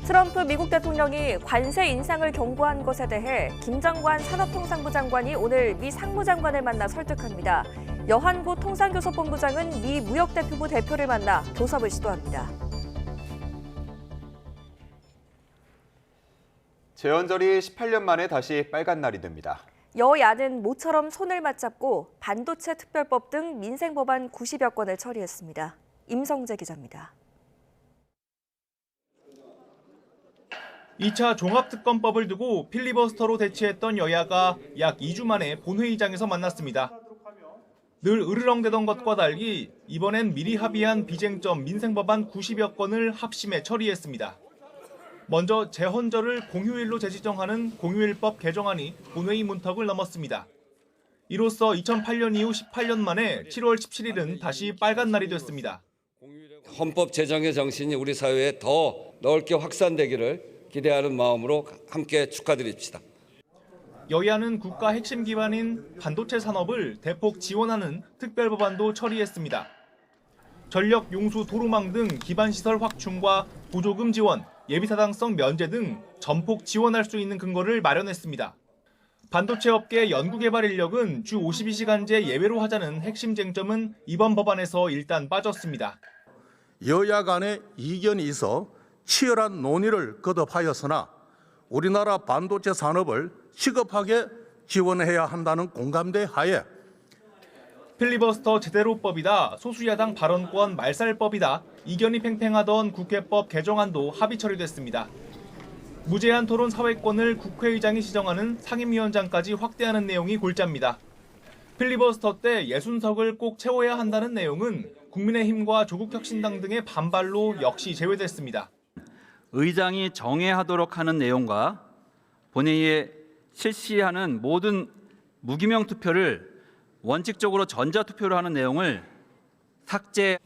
트럼프 미국 대통령이 관세 인상을 경고한 것에 대해 김정관 산업통상부 장관이 오늘 미 상무장관을 만나 설득합니다. 여한고 통상교섭본부장은 미 무역대표부 대표를 만나 교섭을 시도합니다. 재헌절이 18년 만에 다시 빨간 날이 됩니다. 여야는 모처럼 손을 맞잡고 반도체 특별법 등 민생 법안 90여 건을 처리했습니다. 임성재 기자입니다. 2차 종합특검법을 두고 필리버스터로 대치했던 여야가 약 2주 만에 본회의장에서 만났습니다. 늘 으르렁대던 것과 달리 이번엔 미리 합의한 비쟁점 민생법안 90여 건을 합심해 처리했습니다. 먼저 재헌절을 공휴일로 재지정하는 공휴일법 개정안이 본회의 문턱을 넘었습니다. 이로써 2008년 이후 18년 만에 7월 17일은 다시 빨간 날이 됐습니다. 헌법 제정의 정신이 우리 사회에 더 넓게 확산되기를 기대하는 마음으로 함께 축하드립시다. 여야는 국가 핵심 기반인 반도체 산업을 대폭 지원하는 특별법안도 처리했습니다. 전력 용수 도로망 등 기반시설 확충과 보조금 지원, 예비타당성 면제 등 전폭 지원할 수 있는 근거를 마련했습니다. 반도체 업계 연구개발 인력은 주 52시간제 예외로 하자는 핵심 쟁점은 이번 법안에서 일단 빠졌습니다. 여야 간에 이견이 있어 치열한 논의를 거듭하였으나 우리나라 반도체 산업을 시급하게 지원해야 한다는 공감대 하에 필리버스터 제대로법이다, 소수야당 발언권 말살법이다, 이견이 팽팽하던 국회법 개정안도 합의 처리됐습니다. 무제한 토론 사회권을 국회의장이 지정하는 상임위원장까지 확대하는 내용이 골자입니다. 필리버스터 때 60석을 꼭 채워야 한다는 내용은 국민의힘과 조국혁신당 등의 반발로 역시 제외됐습니다. 의장이 정회하도록 하는 내용과 본회의에 실시하는 모든 무기명 투표를 원칙적으로 전자투표로 하는 내용을 삭제.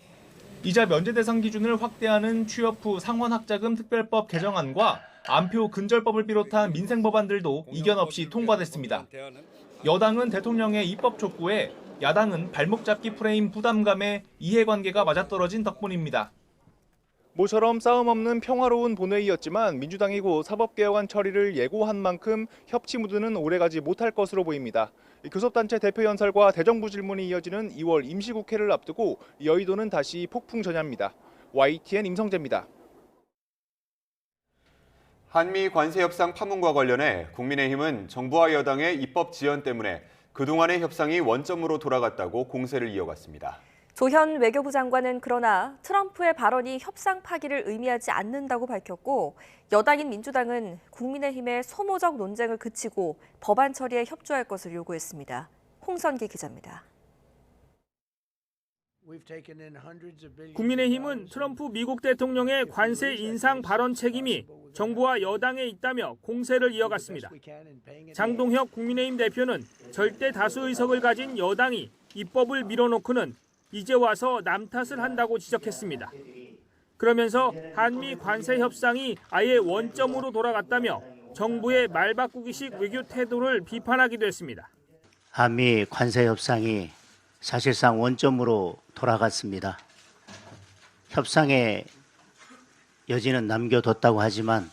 이자 면제 대상 기준을 확대하는 취업 후 상환학자금 특별법 개정안과 안표 근절법을 비롯한 민생 법안들도 이견 없이 통과됐습니다. 여당은 대통령의 입법 촉구에 야당은 발목 잡기 프레임 부담감에 이해관계가 맞아떨어진 덕분입니다. 모처럼 싸움 없는 평화로운 본회의였지만 민주당이 곧 사법개혁안 처리를 예고한 만큼 협치 무드는 오래가지 못할 것으로 보입니다. 교섭단체 대표 연설과 대정부 질문이 이어지는 2월 임시국회를 앞두고 여의도는 다시 폭풍 전야입니다. YTN 임성재입니다. 한미 관세 협상 파문과 관련해 국민의힘은 정부와 여당의 입법 지연 때문에 그동안의 협상이 원점으로 돌아갔다고 공세를 이어갔습니다. 조현 외교부 장관은 그러나 트럼프의 발언이 협상 파기를 의미하지 않는다고 밝혔고, 여당인 민주당은 국민의힘의 소모적 논쟁을 그치고 법안 처리에 협조할 것을 요구했습니다. 홍선기 기자입니다. 국민의힘은 트럼프 미국 대통령의 관세 인상 발언 책임이 정부와 여당에 있다며 공세를 이어갔습니다. 장동혁 국민의힘 대표는 절대 다수 의석을 가진 여당이 입법을 밀어놓고는 이제 와서 남 탓을 한다고 지적했습니다. 그러면서 한미 관세 협상이 아예 원점으로 돌아갔다며 정부의 말바꾸기식 외교 태도를 비판하기도 했습니다. 한미 관세 협상이 사실상 원점으로 돌아갔습니다. 협상의 여지는 남겨뒀다고 하지만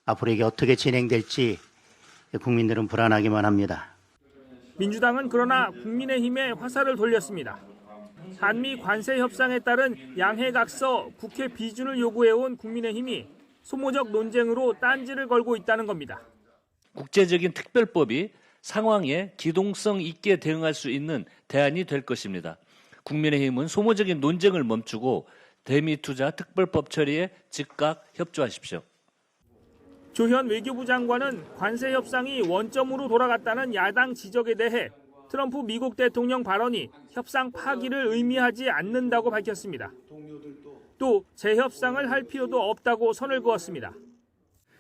앞으로 이게 어떻게 진행될지 국민들은 불안하기만 합니다. 민주당은 그러나 국민의힘에 화살을 돌렸습니다. 한미 관세 협상에 따른 양해각서 국회 비준을 요구해온 국민의힘이 소모적 논쟁으로 딴지를 걸고 있다는 겁니다. 국제적인 특별법이 상황에 기동성 있게 대응할 수 있는 대안이 될 것입니다. 국민의힘은 소모적인 논쟁을 멈추고 대미투자 특별법 처리에 즉각 협조하십시오. 조현 외교부 장관은 관세 협상이 원점으로 돌아갔다는 야당 지적에 대해 트럼프 미국 대통령 발언이 협상 파기를 의미하지 않는다고 밝혔습니다. 또 재협상을 할 필요도 없다고 선을 그었습니다.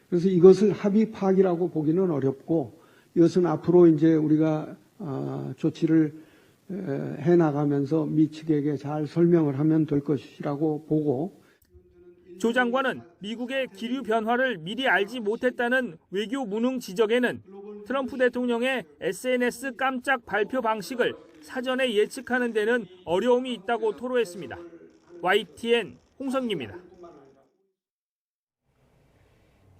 그래서 이것을 합의 파기라고 보기는 어렵고, 이것은 앞으로 이제 우리가 조치를 해 나가면서 미 측에게 잘 설명을 하면 될 것이라고 보고. 조 장관은 미국의 기류 변화를 미리 알지 못했다는 외교 무능 지적에는 트럼프 대통령의 SNS 깜짝 발표 방식을 사전에 예측하는 데는 어려움이 있다고 토로했습니다. YTN 홍성기입니다.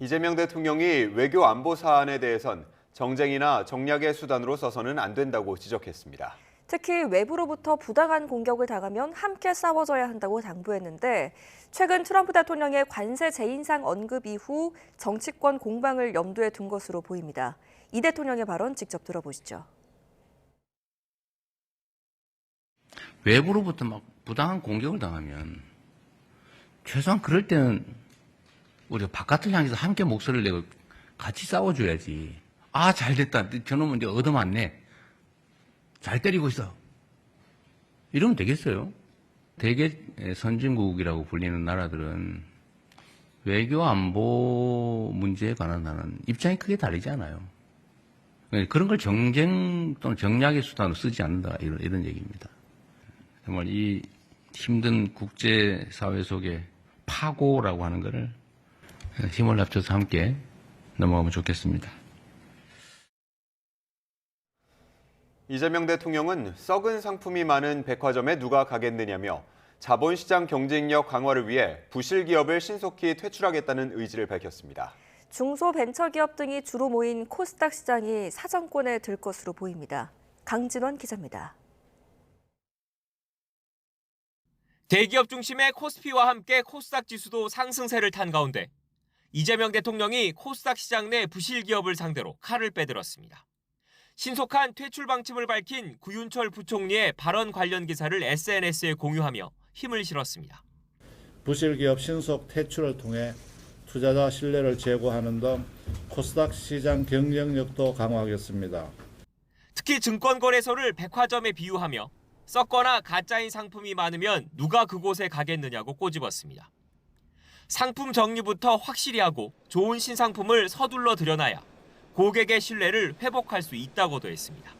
이재명 대통령이 외교 안보 사안에 대해선 정쟁이나 정략의 수단으로 써서는 안 된다고 지적했습니다. 특히 외부로부터 부당한 공격을 당하면 함께 싸워줘야 한다고 당부했는데, 최근 트럼프 대통령의 관세 재인상 언급 이후 정치권 공방을 염두에 둔 것으로 보입니다. 이 대통령의 발언 직접 들어보시죠. 외부로부터 막 부당한 공격을 당하면 최소한 그럴 때는 우리가 바깥을 향해서 함께 목소리를 내고 같이 싸워줘야지. 아, 잘 됐다. 저놈은 이제 얻어맞네. 잘 때리고 있어. 이러면 되겠어요? 대개 선진국이라고 불리는 나라들은 외교 안보 문제에 관한 나는 입장이 크게 다르지 않아요. 그런 걸 정쟁 또는 정략의 수단으로 쓰지 않는다. 이런 얘기입니다. 정말 이 힘든 국제사회 속에 파고라고 하는 거를 힘을 합쳐서 함께 넘어가면 좋겠습니다. 이재명 대통령은 썩은 상품이 많은 백화점에 누가 가겠느냐며 자본시장 경쟁력 강화를 위해 부실 기업을 신속히 퇴출하겠다는 의지를 밝혔습니다. 중소벤처기업 등이 주로 모인 코스닥 시장이 사정권에 들 것으로 보입니다. 강진원 기자입니다. 대기업 중심의 코스피와 함께 코스닥 지수도 상승세를 탄 가운데 이재명 대통령이 코스닥 시장 내 부실 기업을 상대로 칼을 빼들었습니다. 신속한 퇴출 방침을 밝힌 구윤철 부총리의 발언 관련 기사를 SNS에 공유하며 힘을 실었습니다. 부실 기업 신속 퇴출을 통해 투자자 신뢰를 제고하는 등 코스닥 시장 경쟁력도 강화하겠습니다. 특히 증권거래소를 백화점에 비유하며 썩거나 가짜인 상품이 많으면 누가 그곳에 가겠느냐고 꼬집었습니다. 상품 정리부터 확실히 하고 좋은 신상품을 서둘러 들여놔야 고객의 신뢰를 회복할 수 있다고도 했습니다.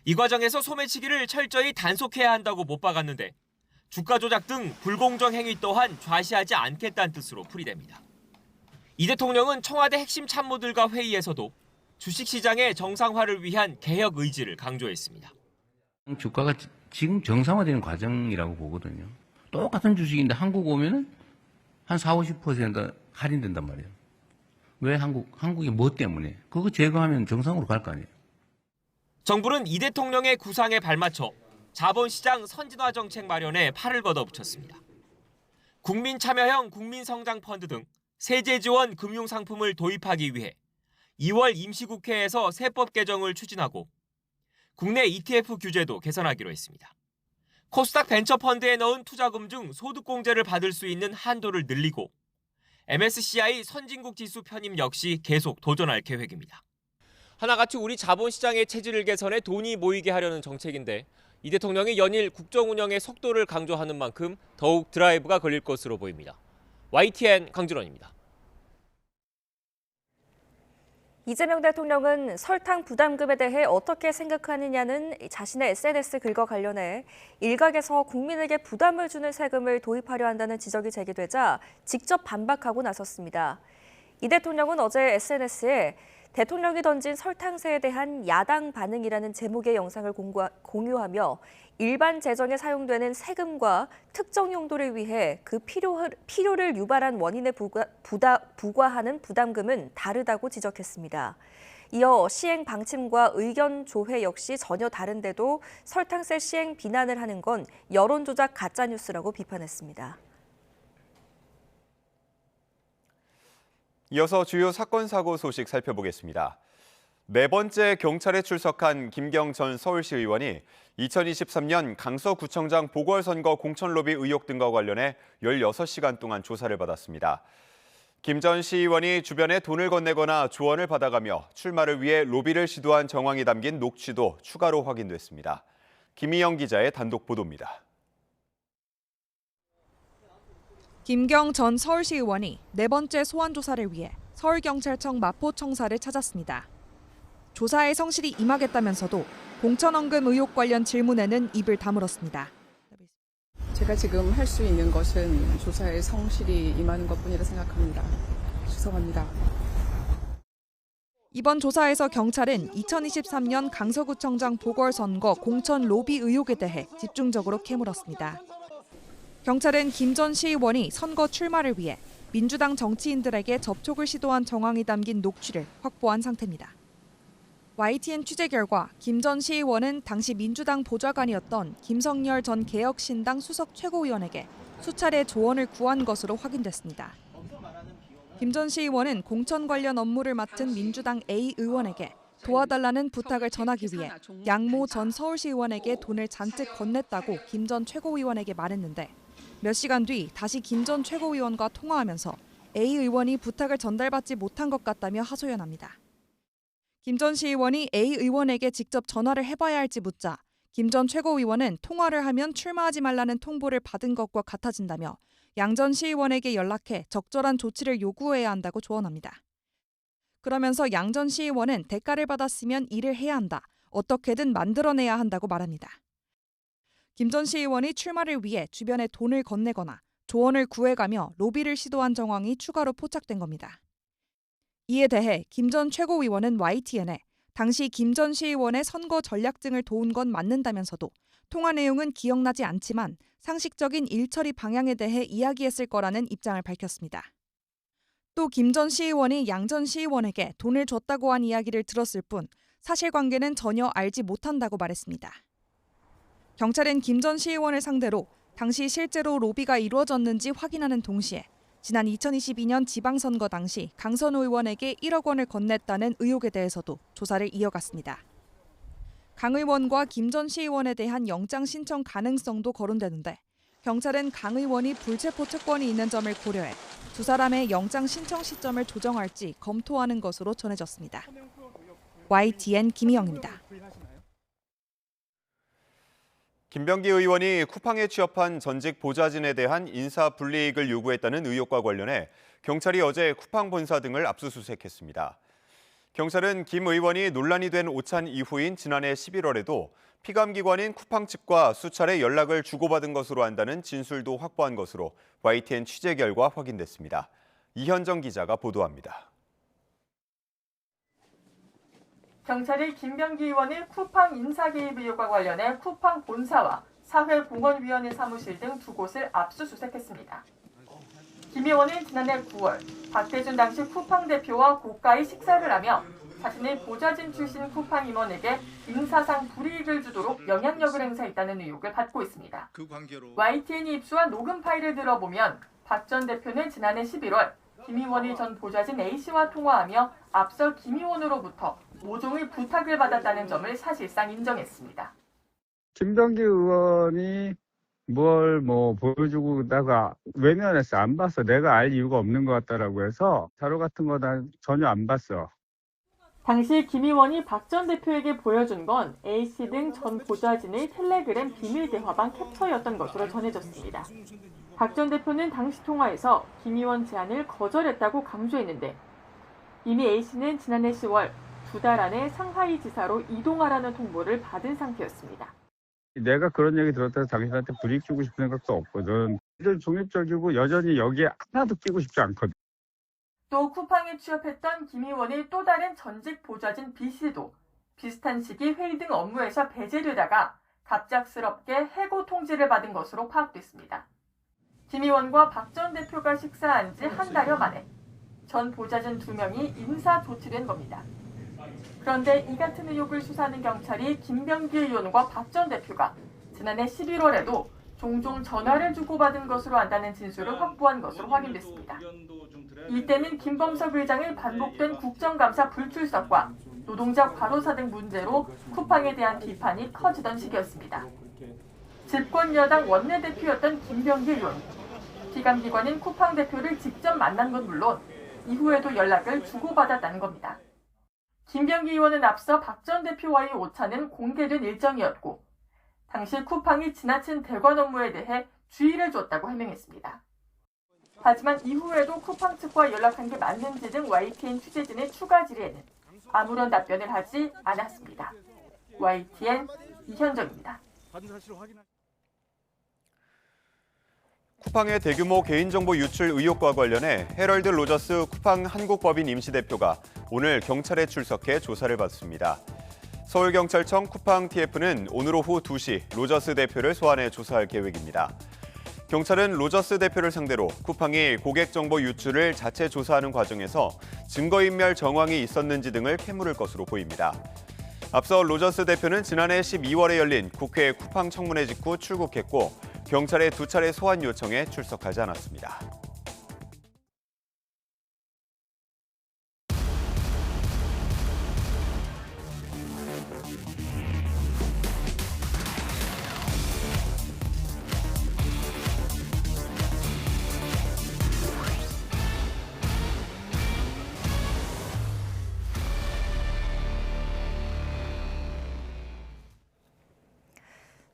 이 과정에서 소매치기를 철저히 단속해야 한다고 못 박았는데 주가 조작 등 불공정 행위 또한 좌시하지 않겠다는 뜻으로 풀이됩니다. 이 대통령은 청와대 핵심 참모들과 회의에서도 주식시장의 정상화를 위한 개혁 의지를 강조했습니다. 주가가 지금 정상화되는 과정이라고 보거든요. 똑같은 주식인데 한국 오면은 한 40-50% 할인된단 말이에요. 왜 한국이 뭐 때문에? 그거 제거하면 정상으로 갈 거 아니에요. 정부는 이 대통령의 구상에 발맞춰 자본시장 선진화 정책 마련에 팔을 걷어붙였습니다. 국민참여형 국민성장펀드 등 세제 지원 금융상품을 도입하기 위해 2월 임시국회에서 세법 개정을 추진하고 국내 ETF 규제도 개선하기로 했습니다. 코스닥 벤처펀드에 넣은 투자금 중 소득공제를 받을 수 있는 한도를 늘리고 MSCI 선진국 지수 편입 역시 계속 도전할 계획입니다. 하나같이 우리 자본시장의 체질을 개선해 돈이 모이게 하려는 정책인데 이 대통령이 연일 국정운영의 속도를 강조하는 만큼 더욱 드라이브가 걸릴 것으로 보입니다. YTN 강준원입니다. 이재명 대통령은 설탕 부담금에 대해 어떻게 생각하느냐는 자신의 SNS 글과 관련해 일각에서 국민에게 부담을 주는 세금을 도입하려 한다는 지적이 제기되자 직접 반박하고 나섰습니다. 이 대통령은 어제 SNS에 대통령이 던진 설탕세에 대한 야당 반응이라는 제목의 영상을 공유하며 일반 재정에 사용되는 세금과 특정 용도를 위해 그 필요를 유발한 원인에 부과하는 부담금은 다르다고 지적했습니다. 이어 시행 방침과 의견 조회 역시 전혀 다른데도 설탕세 시행 비난을 하는 건 여론조작 가짜뉴스라고 비판했습니다. 이어서 주요 사건 사고 소식 살펴보겠습니다. 네 번째 경찰에 출석한 김경 전 서울시 의원이 2023년 강서구청장 보궐선거 공천로비 의혹 등과 관련해 16시간 동안 조사를 받았습니다. 김 전 시의원이 주변에 돈을 건네거나 조언을 받아가며 출마를 위해 로비를 시도한 정황이 담긴 녹취도 추가로 확인됐습니다. 김희영 기자의 단독 보도입니다. 김경 전 서울시 의원이 네 번째 소환 조사를 위해 서울경찰청 마포청사를 찾았습니다. 조사에 성실히 임하겠다면서도 공천원금 의혹 관련 질문에는 입을 다물었습니다. 제가 지금 할 수 있는 것은 조사에 성실히 임하는 것뿐이라 생각합니다. 죄송합니다. 이번 조사에서 경찰은 2023년 강서구청장 보궐선거 공천 로비 의혹에 대해 집중적으로 캐물었습니다. 경찰은 김 전 시의원이 선거 출마를 위해 민주당 정치인들에게 접촉을 시도한 정황이 담긴 녹취를 확보한 상태입니다. YTN 취재 결과 김 전 시의원은 당시 민주당 보좌관이었던 김성열 전 개혁신당 수석 최고위원에게 수차례 조언을 구한 것으로 확인됐습니다. 김 전 시의원은 공천 관련 업무를 맡은 민주당 A 의원에게 도와달라는 부탁을 전하기 위해 양모 전 서울시의원에게 돈을 잔뜩 건넸다고 김 전 최고위원에게 말했는데 몇 시간 뒤 다시 김 전 최고위원과 통화하면서 A 의원이 부탁을 전달받지 못한 것 같다며 하소연합니다. 김 전 시의원이 A 의원에게 직접 전화를 해봐야 할지 묻자 김 전 최고위원은 통화를 하면 출마하지 말라는 통보를 받은 것과 같아진다며 양 전 시의원에게 연락해 적절한 조치를 요구해야 한다고 조언합니다. 그러면서 양 전 시의원은 대가를 받았으면 일을 해야 한다. 어떻게든 만들어내야 한다고 말합니다. 김 전 시의원이 출마를 위해 주변에 돈을 건네거나 조언을 구해가며 로비를 시도한 정황이 추가로 포착된 겁니다. 이에 대해 김 전 최고위원은 YTN에 당시 김 전 시의원의 선거 전략증을 도운 건 맞는다면서도 통화 내용은 기억나지 않지만 상식적인 일처리 방향에 대해 이야기했을 거라는 입장을 밝혔습니다. 또 김 전 시의원이 양 전 시의원에게 돈을 줬다고 한 이야기를 들었을 뿐 사실관계는 전혀 알지 못한다고 말했습니다. 경찰은 김 전 시의원을 상대로 당시 실제로 로비가 이루어졌는지 확인하는 동시에 지난 2022년 지방선거 당시 강선 의원에게 1억 원을 건넸다는 의혹에 대해서도 조사를 이어갔습니다. 강 의원과 김 전 시의원에 대한 영장 신청 가능성도 거론되는데 경찰은 강 의원이 불체포 특권이 있는 점을 고려해 두 사람의 영장 신청 시점을 조정할지 검토하는 것으로 전해졌습니다. YTN 김희영입니다. 김병기 의원이 쿠팡에 취업한 전직 보좌진에 대한 인사 불이익을 요구했다는 의혹과 관련해 경찰이 어제 쿠팡 본사 등을 압수수색했습니다. 경찰은 김 의원이 논란이 된 오찬 이후인 지난해 11월에도 피감기관인 쿠팡 측과 수차례 연락을 주고받은 것으로 안다는 진술도 확보한 것으로 YTN 취재 결과 확인됐습니다. 이현정 기자가 보도합니다. 경찰이 김병기 의원의 쿠팡 인사 개입 의혹과 관련해 쿠팡 본사와 사회공헌위원회 사무실 등 두 곳을 압수수색했습니다. 김 의원은 지난해 9월 박대준 당시 쿠팡 대표와 고가의 식사를 하며 자신의 보좌진 출신 쿠팡 임원에게 인사상 불이익을 주도록 영향력을 행사했다는 의혹을 받고 있습니다. YTN이 입수한 녹음 파일을 들어보면 박 전 대표는 지난해 11월 김 의원이 전 보좌진 A씨와 통화하며 앞서 김 의원으로부터 모종의 부탁을 받았다는 점을 사실상 인정했습니다. 김병기 의원이 뭘 보여주고 나가 외면했어. 안 봤어. 내가 알 이유가 없는 것 같다라고 해서 자료 같은 거 난 전혀 안 봤어. 당시 김 의원이 박 전 대표에게 보여준 건 A씨 등 전 보좌진의 텔레그램 비밀 대화방 캡처였던 것으로 전해졌습니다. 박 전 대표는 당시 통화에서 김 의원 제안을 거절했다고 강조했는데 이미 A씨는 지난해 10월 2달 안에 상하이 지사로 이동하라는 통보를 받은 상태였습니다. 내가 그런 얘기 들었다고 당신한테 불이익 주고 싶은 생각도 없거든. 늘 중립적이고 여전히 여기에 하나도 끼고 싶지 않거든. 또 쿠팡에 취업했던 김 의원의 또 다른 전직 보좌진 B씨도 비슷한 시기 회의 등 업무에서 배제되다가 갑작스럽게 해고 통지를 받은 것으로 파악됐습니다. 김 의원과 박 전 대표가 식사한 지 한 달여 만에 전 보좌진 2명이 인사 조치된 겁니다. 그런데 이 같은 의혹을 수사하는 경찰이 김병기 의원과 박 전 대표가 지난해 11월에도 종종 전화를 주고받은 것으로 안다는 진술을 확보한 것으로 확인됐습니다. 이때는 김범석 의장의 반복된 국정감사 불출석과 노동자 과로사 등 문제로 쿠팡에 대한 비판이 커지던 시기였습니다. 집권 여당 원내대표였던 김병기 의원, 피감기관인 쿠팡 대표를 직접 만난 건 물론 이후에도 연락을 주고받았다는 겁니다. 김병기 의원은 앞서 박 전 대표와의 오찬은 공개된 일정이었고 당시 쿠팡이 지나친 대관 업무에 대해 주의를 줬다고 해명했습니다. 하지만 이후에도 쿠팡 측과 연락한 게 맞는지 등 YTN 취재진의 추가 질의에는 아무런 답변을 하지 않았습니다. YTN 이현정입니다. 쿠팡의 대규모 개인정보 유출 의혹과 관련해 헤럴드 로저스 쿠팡 한국법인 임시대표가 오늘 경찰에 출석해 조사를 받습니다. 서울경찰청 쿠팡 TF는 오늘 오후 2시 로저스 대표를 소환해 조사할 계획입니다. 경찰은 로저스 대표를 상대로 쿠팡이 고객 정보 유출을 자체 조사하는 과정에서 증거인멸 정황이 있었는지 등을 캐물을 것으로 보입니다. 앞서 로저스 대표는 지난해 12월에 열린 국회 쿠팡 청문회 직후 출국했고 경찰의 2차례 소환 요청에 출석하지 않았습니다.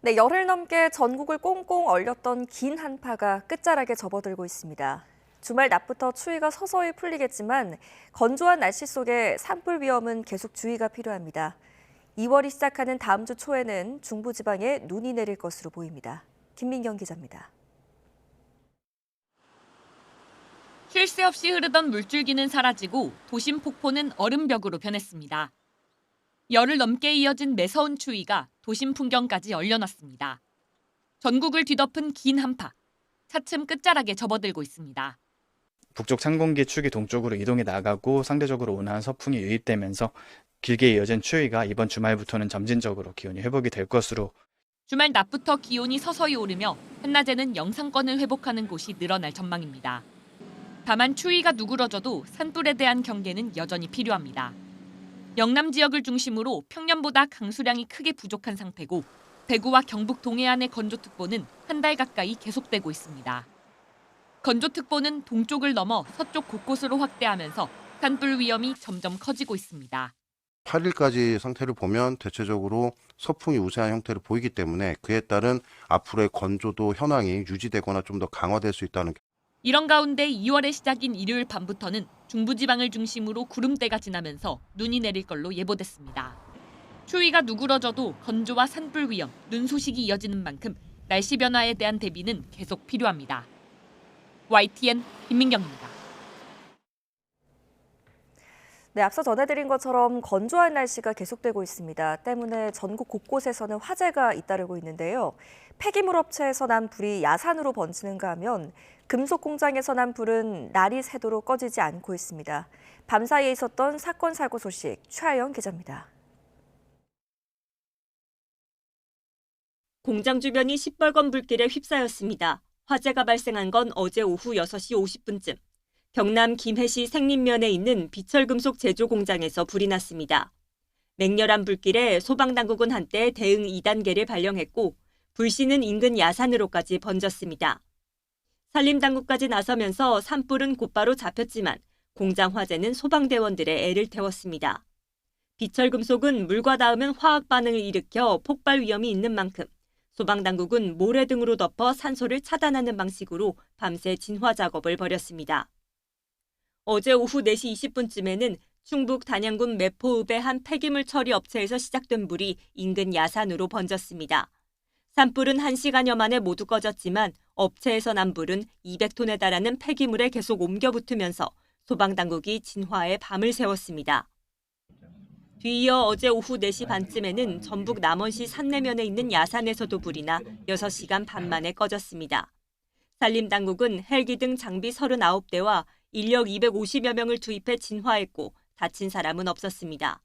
네, 열흘 넘게 전국을 꽁꽁 얼렸던 긴 한파가 끝자락에 접어들고 있습니다. 주말 낮부터 추위가 서서히 풀리겠지만 건조한 날씨 속에 산불 위험은 계속 주의가 필요합니다. 2월이 시작하는 다음 주 초에는 중부지방에 눈이 내릴 것으로 보입니다. 김민경 기자입니다. 쉴 새 없이 흐르던 물줄기는 사라지고 도심 폭포는 얼음벽으로 변했습니다. 열흘 넘게 이어진 매서운 추위가 도심 풍경까지 얼려놨습니다. 전국을 뒤덮은 긴 한파, 차츰 끝자락에 접어들고 있습니다. 북쪽 찬 공기 축이 동쪽으로 이동해 나가고 상대적으로 온화한 서풍이 유입되면서 길게 이어진 추위가 이번 주말부터는 점진적으로 기온이 회복이 될 것으로 주말 낮부터 기온이 서서히 오르며 한낮에는 영상권을 회복하는 곳이 늘어날 전망입니다. 다만 추위가 누그러져도 산불에 대한 경계는 여전히 필요합니다. 영남 지역을 중심으로 평년보다 강수량이 크게 부족한 상태고 대구와 경북 동해안의 건조특보는 한 달 가까이 계속되고 있습니다. 건조특보는 동쪽을 넘어 서쪽 곳곳으로 확대하면서 산불 위험이 점점 커지고 있습니다. 8일까지 상태를 보면 대체적으로 서풍이 우세한 형태를 보이기 때문에 그에 따른 앞으로의 건조도 현황이 유지되거나 좀 더 강화될 수 있다는. 이런 가운데 2월의 시작인 일요일 밤부터는 중부지방을 중심으로 구름대가 지나면서 눈이 내릴 걸로 예보됐습니다. 추위가 누그러져도 건조와 산불 위험, 눈 소식이 이어지는 만큼 날씨 변화에 대한 대비는 계속 필요합니다. YTN 김민경입니다. 네, 앞서 전해드린 것처럼 건조한 날씨가 계속되고 있습니다. 때문에 전국 곳곳에서는 화재가 잇따르고 있는데요. 폐기물 업체에서 난 불이 야산으로 번지는가 하면 금속 공장에서 난 불은 날이 새도록 꺼지지 않고 있습니다. 밤사이에 있었던 사건 사고 소식 최하영 기자입니다. 공장 주변이 시뻘건 불길에 휩싸였습니다. 화재가 발생한 건 어제 오후 6시 50분쯤. 경남 김해시 생린면에 있는 비철금속 제조 공장에서 불이 났습니다. 맹렬한 불길에 소방당국은 한때 대응 2단계를 발령했고 불씨는 인근 야산으로까지 번졌습니다. 산림당국까지 나서면서 산불은 곧바로 잡혔지만 공장 화재는 소방대원들의 애를 태웠습니다. 비철금속은 물과 닿으면 화학 반응을 일으켜 폭발 위험이 있는 만큼 소방당국은 모래 등으로 덮어 산소를 차단하는 방식으로 밤새 진화 작업을 벌였습니다. 어제 오후 4시 20분쯤에는 충북 단양군 매포읍의 한 폐기물 처리 업체에서 시작된 불이 인근 야산으로 번졌습니다. 산불은 1시간여 만에 모두 꺼졌지만 업체에서 난 불은 200톤에 달하는 폐기물에 계속 옮겨 붙으면서 소방당국이 진화에 밤을 새웠습니다. 뒤이어 어제 오후 4시 반쯤에는 전북 남원시 산내면에 있는 야산에서도 불이 나 6시간 반 만에 꺼졌습니다. 산림당국은 헬기 등 장비 39대와 인력 250여 명을 투입해 진화했고 다친 사람은 없었습니다.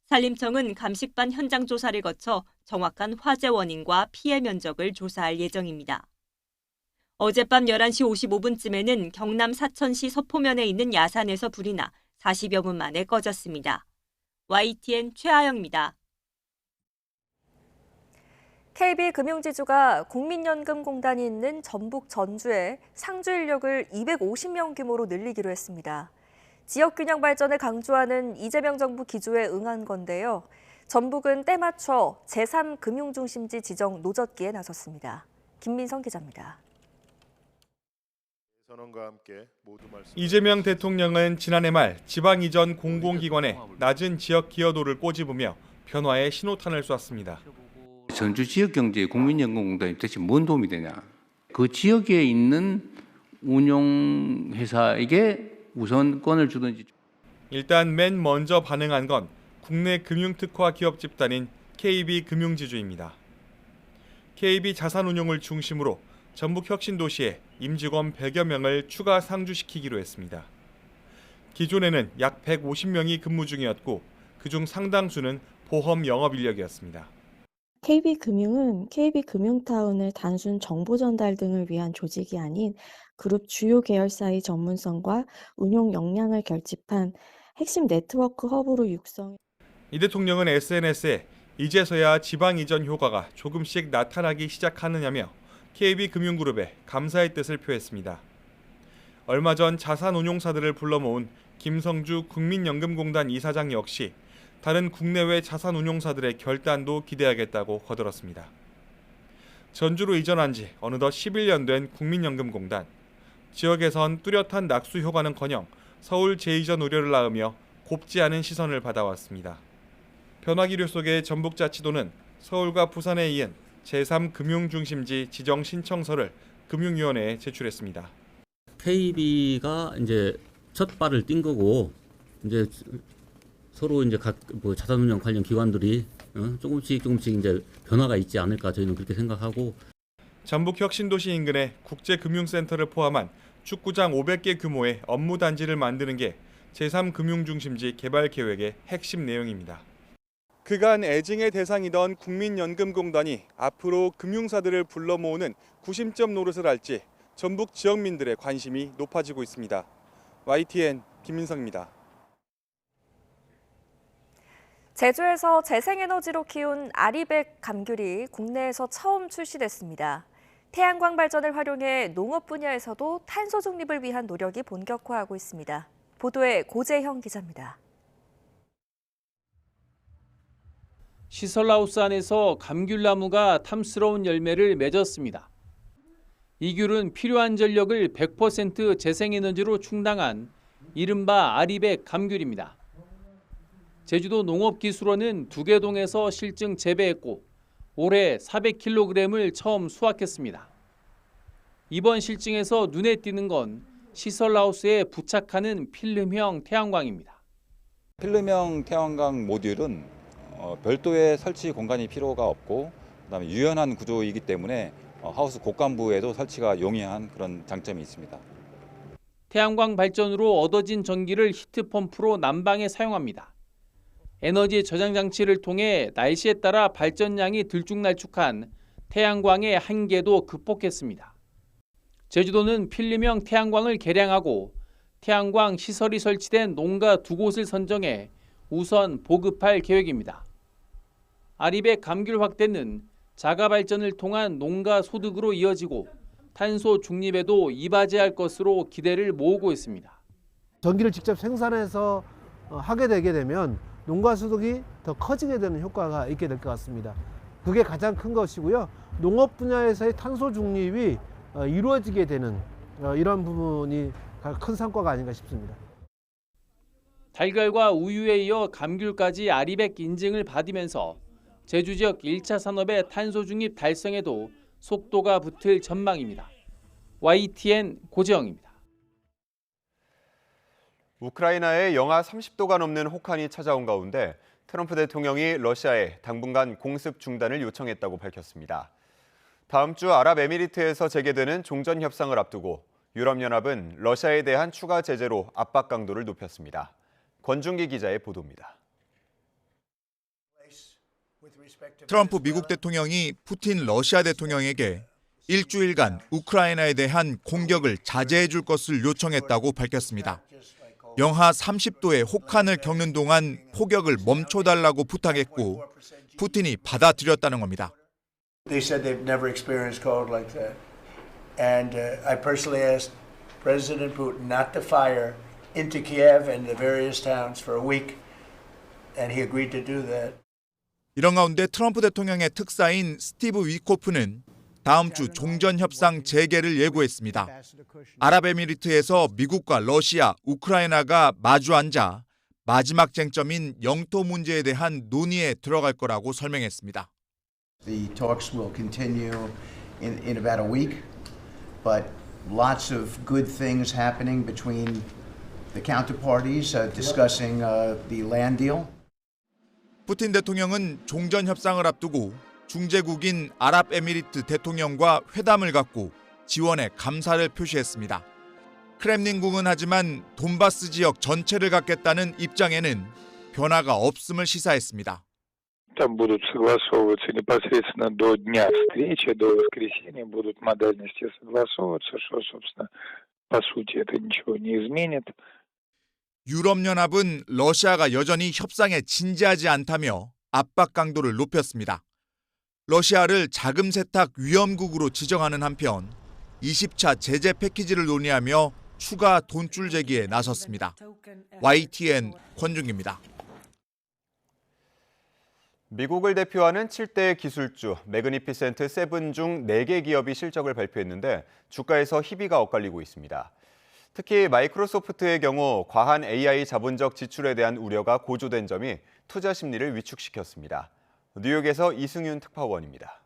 산림청은 감식반 현장 조사를 거쳐 정확한 화재 원인과 피해 면적을 조사할 예정입니다. 어젯밤 11시 55분쯤에는 경남 사천시 서포면에 있는 야산에서 불이 나 40여 분 만에 꺼졌습니다. YTN 최하영입니다. KB금융지주가 국민연금공단이 있는 전북 전주에 상주 인력을 250명 규모로 늘리기로 했습니다. 지역균형 발전을 강조하는 이재명 정부 기조에 응한 건데요. 전북은 때 맞춰 제3금융중심지 지정 노젓기에 나섰습니다. 김민성 기자입니다. 이재명 대통령은 지난해 말 지방 이전 공공기관에 낮은 지역 기여도를 꼬집으며 변화의 신호탄을 쐈습니다. 전주 지역경제에 국민연금공단이 대체 뭔 도움이 되냐. 그 지역에 있는 운용회사에게 우선권을 주든지. 일단 맨 먼저 반응한 건 국내 금융특화 기업 집단인 KB금융지주입니다. KB자산운용을 중심으로 전북 혁신도시에 임직원 100여 명을 추가 상주시키기로 했습니다. 기존에는 약 150명이 근무 중이었고 그중 상당수는 보험 영업 인력이었습니다. KB금융은 KB금융타운을 단순 정보 전달 등을 위한 조직이 아닌 그룹 주요 계열사의 전문성과 운용 역량을 결집한 핵심 네트워크 허브로 육성. 이 대통령은 SNS에 이제서야 지방 이전 효과가 조금씩 나타나기 시작하느냐며 KB금융그룹에 감사의 뜻을 표했습니다. 얼마 전 자산운용사들을 불러 모은 김성주 국민연금공단 이사장 역시 다른 국내외 자산운용사들의 결단도 기대하겠다고 거들었습니다. 전주로 이전한 지 어느덧 11년 된 국민연금공단. 지역에선 뚜렷한 낙수 효과는커녕 서울 재이전 우려를 낳으며 곱지 않은 시선을 받아왔습니다. 변화기류 속에 전북자치도는 서울과 부산에 이은 제3금융중심지 지정 신청서를 금융위원회에 제출했습니다. KB가 이제 첫 발을 띈 거고 이제 서로 이제 각 자산운용 관련 기관들이 조금씩 이제 변화가 있지 않을까 저희는 그렇게 생각하고. 전북 혁신도시 인근에 국제금융센터를 포함한 축구장 500개 규모의 업무 단지를 만드는 게 제3금융중심지 개발 계획의 핵심 내용입니다. 그간 애증의 대상이던 국민연금공단이 앞으로 금융사들을 불러 모으는 구심점 노릇을 할지 전북 지역민들의 관심이 높아지고 있습니다. YTN 김민성입니다. 제주에서 재생에너지로 키운 아리백 감귤이 국내에서 처음 출시됐습니다. 태양광 발전을 활용해 농업 분야에서도 탄소 중립을 위한 노력이 본격화하고 있습니다. 보도에 고재형 기자입니다. 시설하우스 안에서 감귤나무가 탐스러운 열매를 맺었습니다. 이 귤은 필요한 전력을 100% 재생에너지로 충당한 이른바 아리백 감귤입니다. 제주도 농업기술원은 두개동에서 실증 재배했고 올해 400kg을 처음 수확했습니다. 이번 실증에서 눈에 띄는 건 시설하우스에 부착하는 필름형 태양광입니다. 필름형 태양광 모듈은 별도의 설치 공간이 필요가 없고 그다음에 유연한 구조이기 때문에 하우스 곳간부에도 설치가 용이한 그런 장점이 있습니다. 태양광 발전으로 얻어진 전기를 히트펌프로 난방에 사용합니다. 에너지 저장 장치를 통해 날씨에 따라 발전량이 들쭉날쭉한 태양광의 한계도 극복했습니다. 제주도는 필름형 태양광을 개량하고 태양광 시설이 설치된 농가 2곳을 선정해 우선 보급할 계획입니다. 아리백 감귤 확대는 자가 발전을 통한 농가 소득으로 이어지고 탄소 중립에도 이바지할 것으로 기대를 모으고 있습니다. 전기를 직접 생산해서 하게 되게 되면 농가 소득이 더 커지게 되는 효과가 있게 될 것 같습니다. 그게 가장 큰 것이고요. 농업 분야에서의 탄소 중립이 이루어지게 되는 이런 부분이 큰 성과가 아닌가 싶습니다. 달걀과 우유에 이어 감귤까지 아리백 인증을 받으면서 제주 지역 1차 산업의 탄소 중립 달성에도 속도가 붙을 전망입니다. YTN 고재영입니다. 우크라이나에 영하 30도가 넘는 혹한이 찾아온 가운데 트럼프 대통령이 러시아에 당분간 공습 중단을 요청했다고 밝혔습니다. 다음 주 아랍에미리트에서 재개되는 종전 협상을 앞두고 유럽연합은 러시아에 대한 추가 제재로 압박 강도를 높였습니다. 권중기 기자의 보도입니다. 트럼프 미국 대통령이 푸틴 러시아 대통령에게 일주일간 우크라이나에 대한 공격을 자제해 줄 것을 요청했다고 밝혔습니다. 영하 30도의 혹한을 겪는 동안 폭격을 멈춰달라고 부탁했고 푸틴이 받아들였다는 겁니다. They said they've never experienced cold like that. And I personally asked President Putin not to fire into Kiev and the various towns for a week, and he agreed to do that. 이런 가운데 트럼프 대통령의 특사인 스티브 위코프는 다음 주 종전 협상 재개를 예고했습니다. 아랍에미리트에서 미국과 러시아, 우크라이나가 마주 앉아 마지막 쟁점인 영토 문제에 대한 논의에 들어갈 거라고 설명했습니다. The talks will continue in about a week, but lots of good things happening between the counterparties discussing the land deal. 푸틴 대통령은 종전 협상을 앞두고 중재국인 아랍에미리트 대통령과 회담을 갖고 지원에 감사를 표시했습니다. 크렘린궁은 하지만 돈바스 지역 전체를 갖겠다는 입장에는 변화가 없음을 시사했습니다. Там будут согласовываться непосредственно до дня встречи, до воскресенья будут модальности согласовываться, что, собственно, по сути это ничего не изменит. 유럽연합은 러시아가 여전히 협상에 진지하지 않다며 압박 강도를 높였습니다. 러시아를 자금 세탁 위험국으로 지정하는 한편 20차 제재 패키지를 논의하며 추가 돈줄 제기에 나섰습니다. YTN 권중기입니다. 미국을 대표하는 7대 기술주 매그니피센트 7 중 4개 기업이 실적을 발표했는데 주가에서 희비가 엇갈리고 있습니다. 특히 마이크로소프트의 경우 과한 AI 자본적 지출에 대한 우려가 고조된 점이 투자 심리를 위축시켰습니다. 뉴욕에서 이승윤 특파원입니다.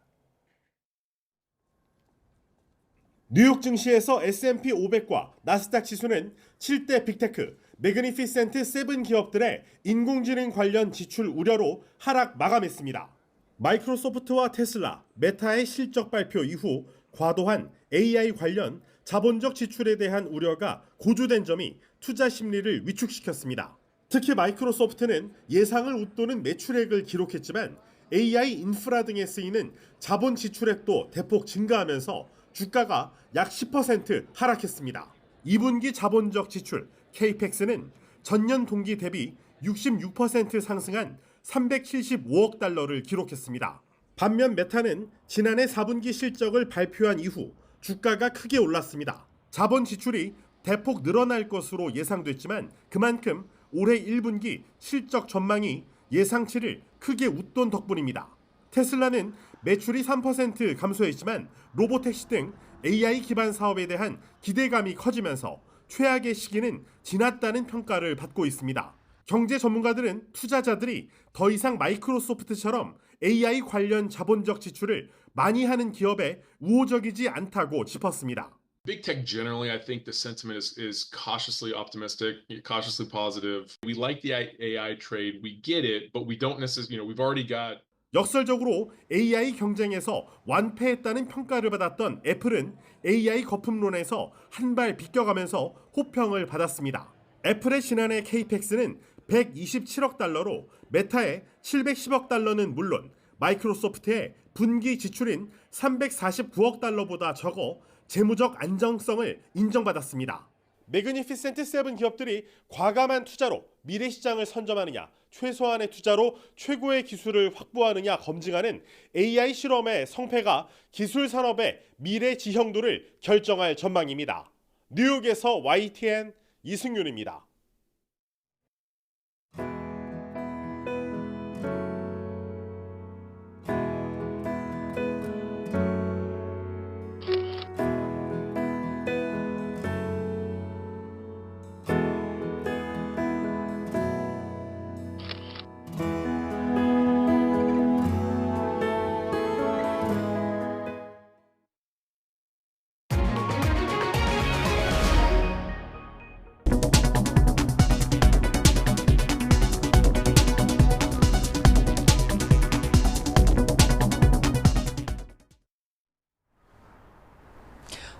뉴욕 증시에서 S&P 500과 나스닥 지수는 7대 빅테크 매그니피센트 7 기업들의 인공지능 관련 지출 우려로 하락 마감했습니다. 마이크로소프트와 테슬라, 메타의 실적 발표 이후 과도한 AI 관련 자본적 지출에 대한 우려가 고조된 점이 투자 심리를 위축시켰습니다. 특히 마이크로소프트는 예상을 웃도는 매출액을 기록했지만 AI 인프라 등에 쓰이는 자본 지출액도 대폭 증가하면서 주가가 약 10% 하락했습니다. 2분기 자본적 지출 KPEX는 전년 동기 대비 66% 상승한 375억 달러를 기록했습니다. 반면 메타는 지난해 4분기 실적을 발표한 이후 주가가 크게 올랐습니다. 자본 지출이 대폭 늘어날 것으로 예상됐지만 그만큼 올해 1분기 실적 전망이 예상치를 크게 웃돈 덕분입니다. 테슬라는 매출이 3% 감소했지만 로보택시 등 AI 기반 사업에 대한 기대감이 커지면서 최악의 시기는 지났다는 평가를 받고 있습니다. 경제 전문가들은 투자자들이 더 이상 마이크로소프트처럼 AI 관련 자본적 지출을 많이 하는 기업에 우호적이지 않다고 짚었습니다. Big tech generally, I think the sentiment is cautiously optimistic, cautiously positive. We like the AI trade, we get it, but we don't necessarily, we've already got. 역설적으로 AI 경쟁에서 완패했다는 평가를 받았던 애플은 AI 거품론에서 한 발 비껴가면서 호평을 받았습니다. 애플의 지난해 KPEX는 127억 달러로 메타의 710억 달러는 물론 마이크로소프트의 분기 지출인 349억 달러보다 적어 재무적 안정성을 인정받았습니다. 매그니피센트 세븐 기업들이 과감한 투자로 미래 시장을 선점하느냐, 최소한의 투자로 최고의 기술을 확보하느냐 검증하는 AI 실험의 성패가 기술 산업의 미래 지형도를 결정할 전망입니다. 뉴욕에서 YTN 이승윤입니다.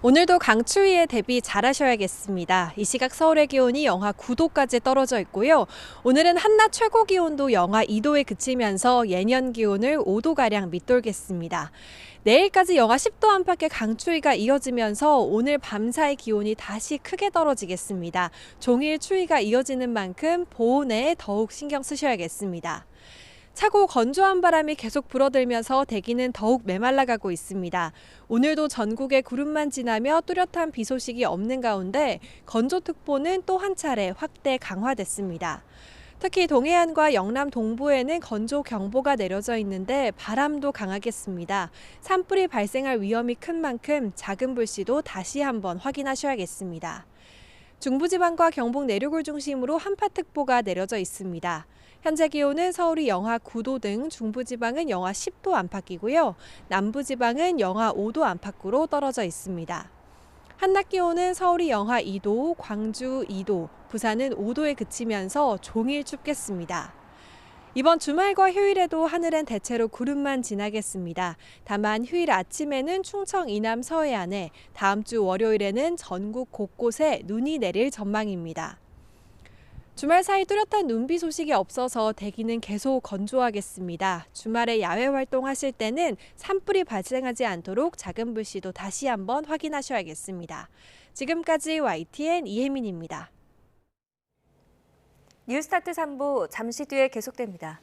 오늘도 강추위에 대비 잘하셔야겠습니다. 이 시각 서울의 기온이 영하 9도까지 떨어져 있고요. 오늘은 한낮 최고 기온도 영하 2도에 그치면서 예년 기온을 5도가량 밑돌겠습니다. 내일까지 영하 10도 안팎의 강추위가 이어지면서 오늘 밤사이 기온이 다시 크게 떨어지겠습니다. 종일 추위가 이어지는 만큼 보온에 더욱 신경 쓰셔야겠습니다. 차고 건조한 바람이 계속 불어들면서 대기는 더욱 메말라가고 있습니다. 오늘도 전국에 구름만 지나며 뚜렷한 비 소식이 없는 가운데 건조특보는 또 한 차례 확대 강화됐습니다. 특히 동해안과 영남 동부에는 건조경보가 내려져 있는데 바람도 강하겠습니다. 산불이 발생할 위험이 큰 만큼 작은 불씨도 다시 한번 확인하셔야겠습니다. 중부지방과 경북 내륙을 중심으로 한파특보가 내려져 있습니다. 현재 기온은 서울이 영하 9도 등 중부지방은 영하 10도 안팎이고요. 남부지방은 영하 5도 안팎으로 떨어져 있습니다. 한낮 기온은 서울이 영하 2도, 광주 2도, 부산은 5도에 그치면서 종일 춥겠습니다. 이번 주말과 휴일에도 하늘엔 대체로 구름만 지나겠습니다. 다만 휴일 아침에는 충청 이남 서해안에, 다음 주 월요일에는 전국 곳곳에 눈이 내릴 전망입니다. 주말 사이 뚜렷한 눈비 소식이 없어서 대기는 계속 건조하겠습니다. 주말에 야외 활동하실 때는 산불이 발생하지 않도록 작은 불씨도 다시 한번 확인하셔야겠습니다. 지금까지 YTN 이혜민입니다. 뉴스타트 3부 잠시 뒤에 계속됩니다.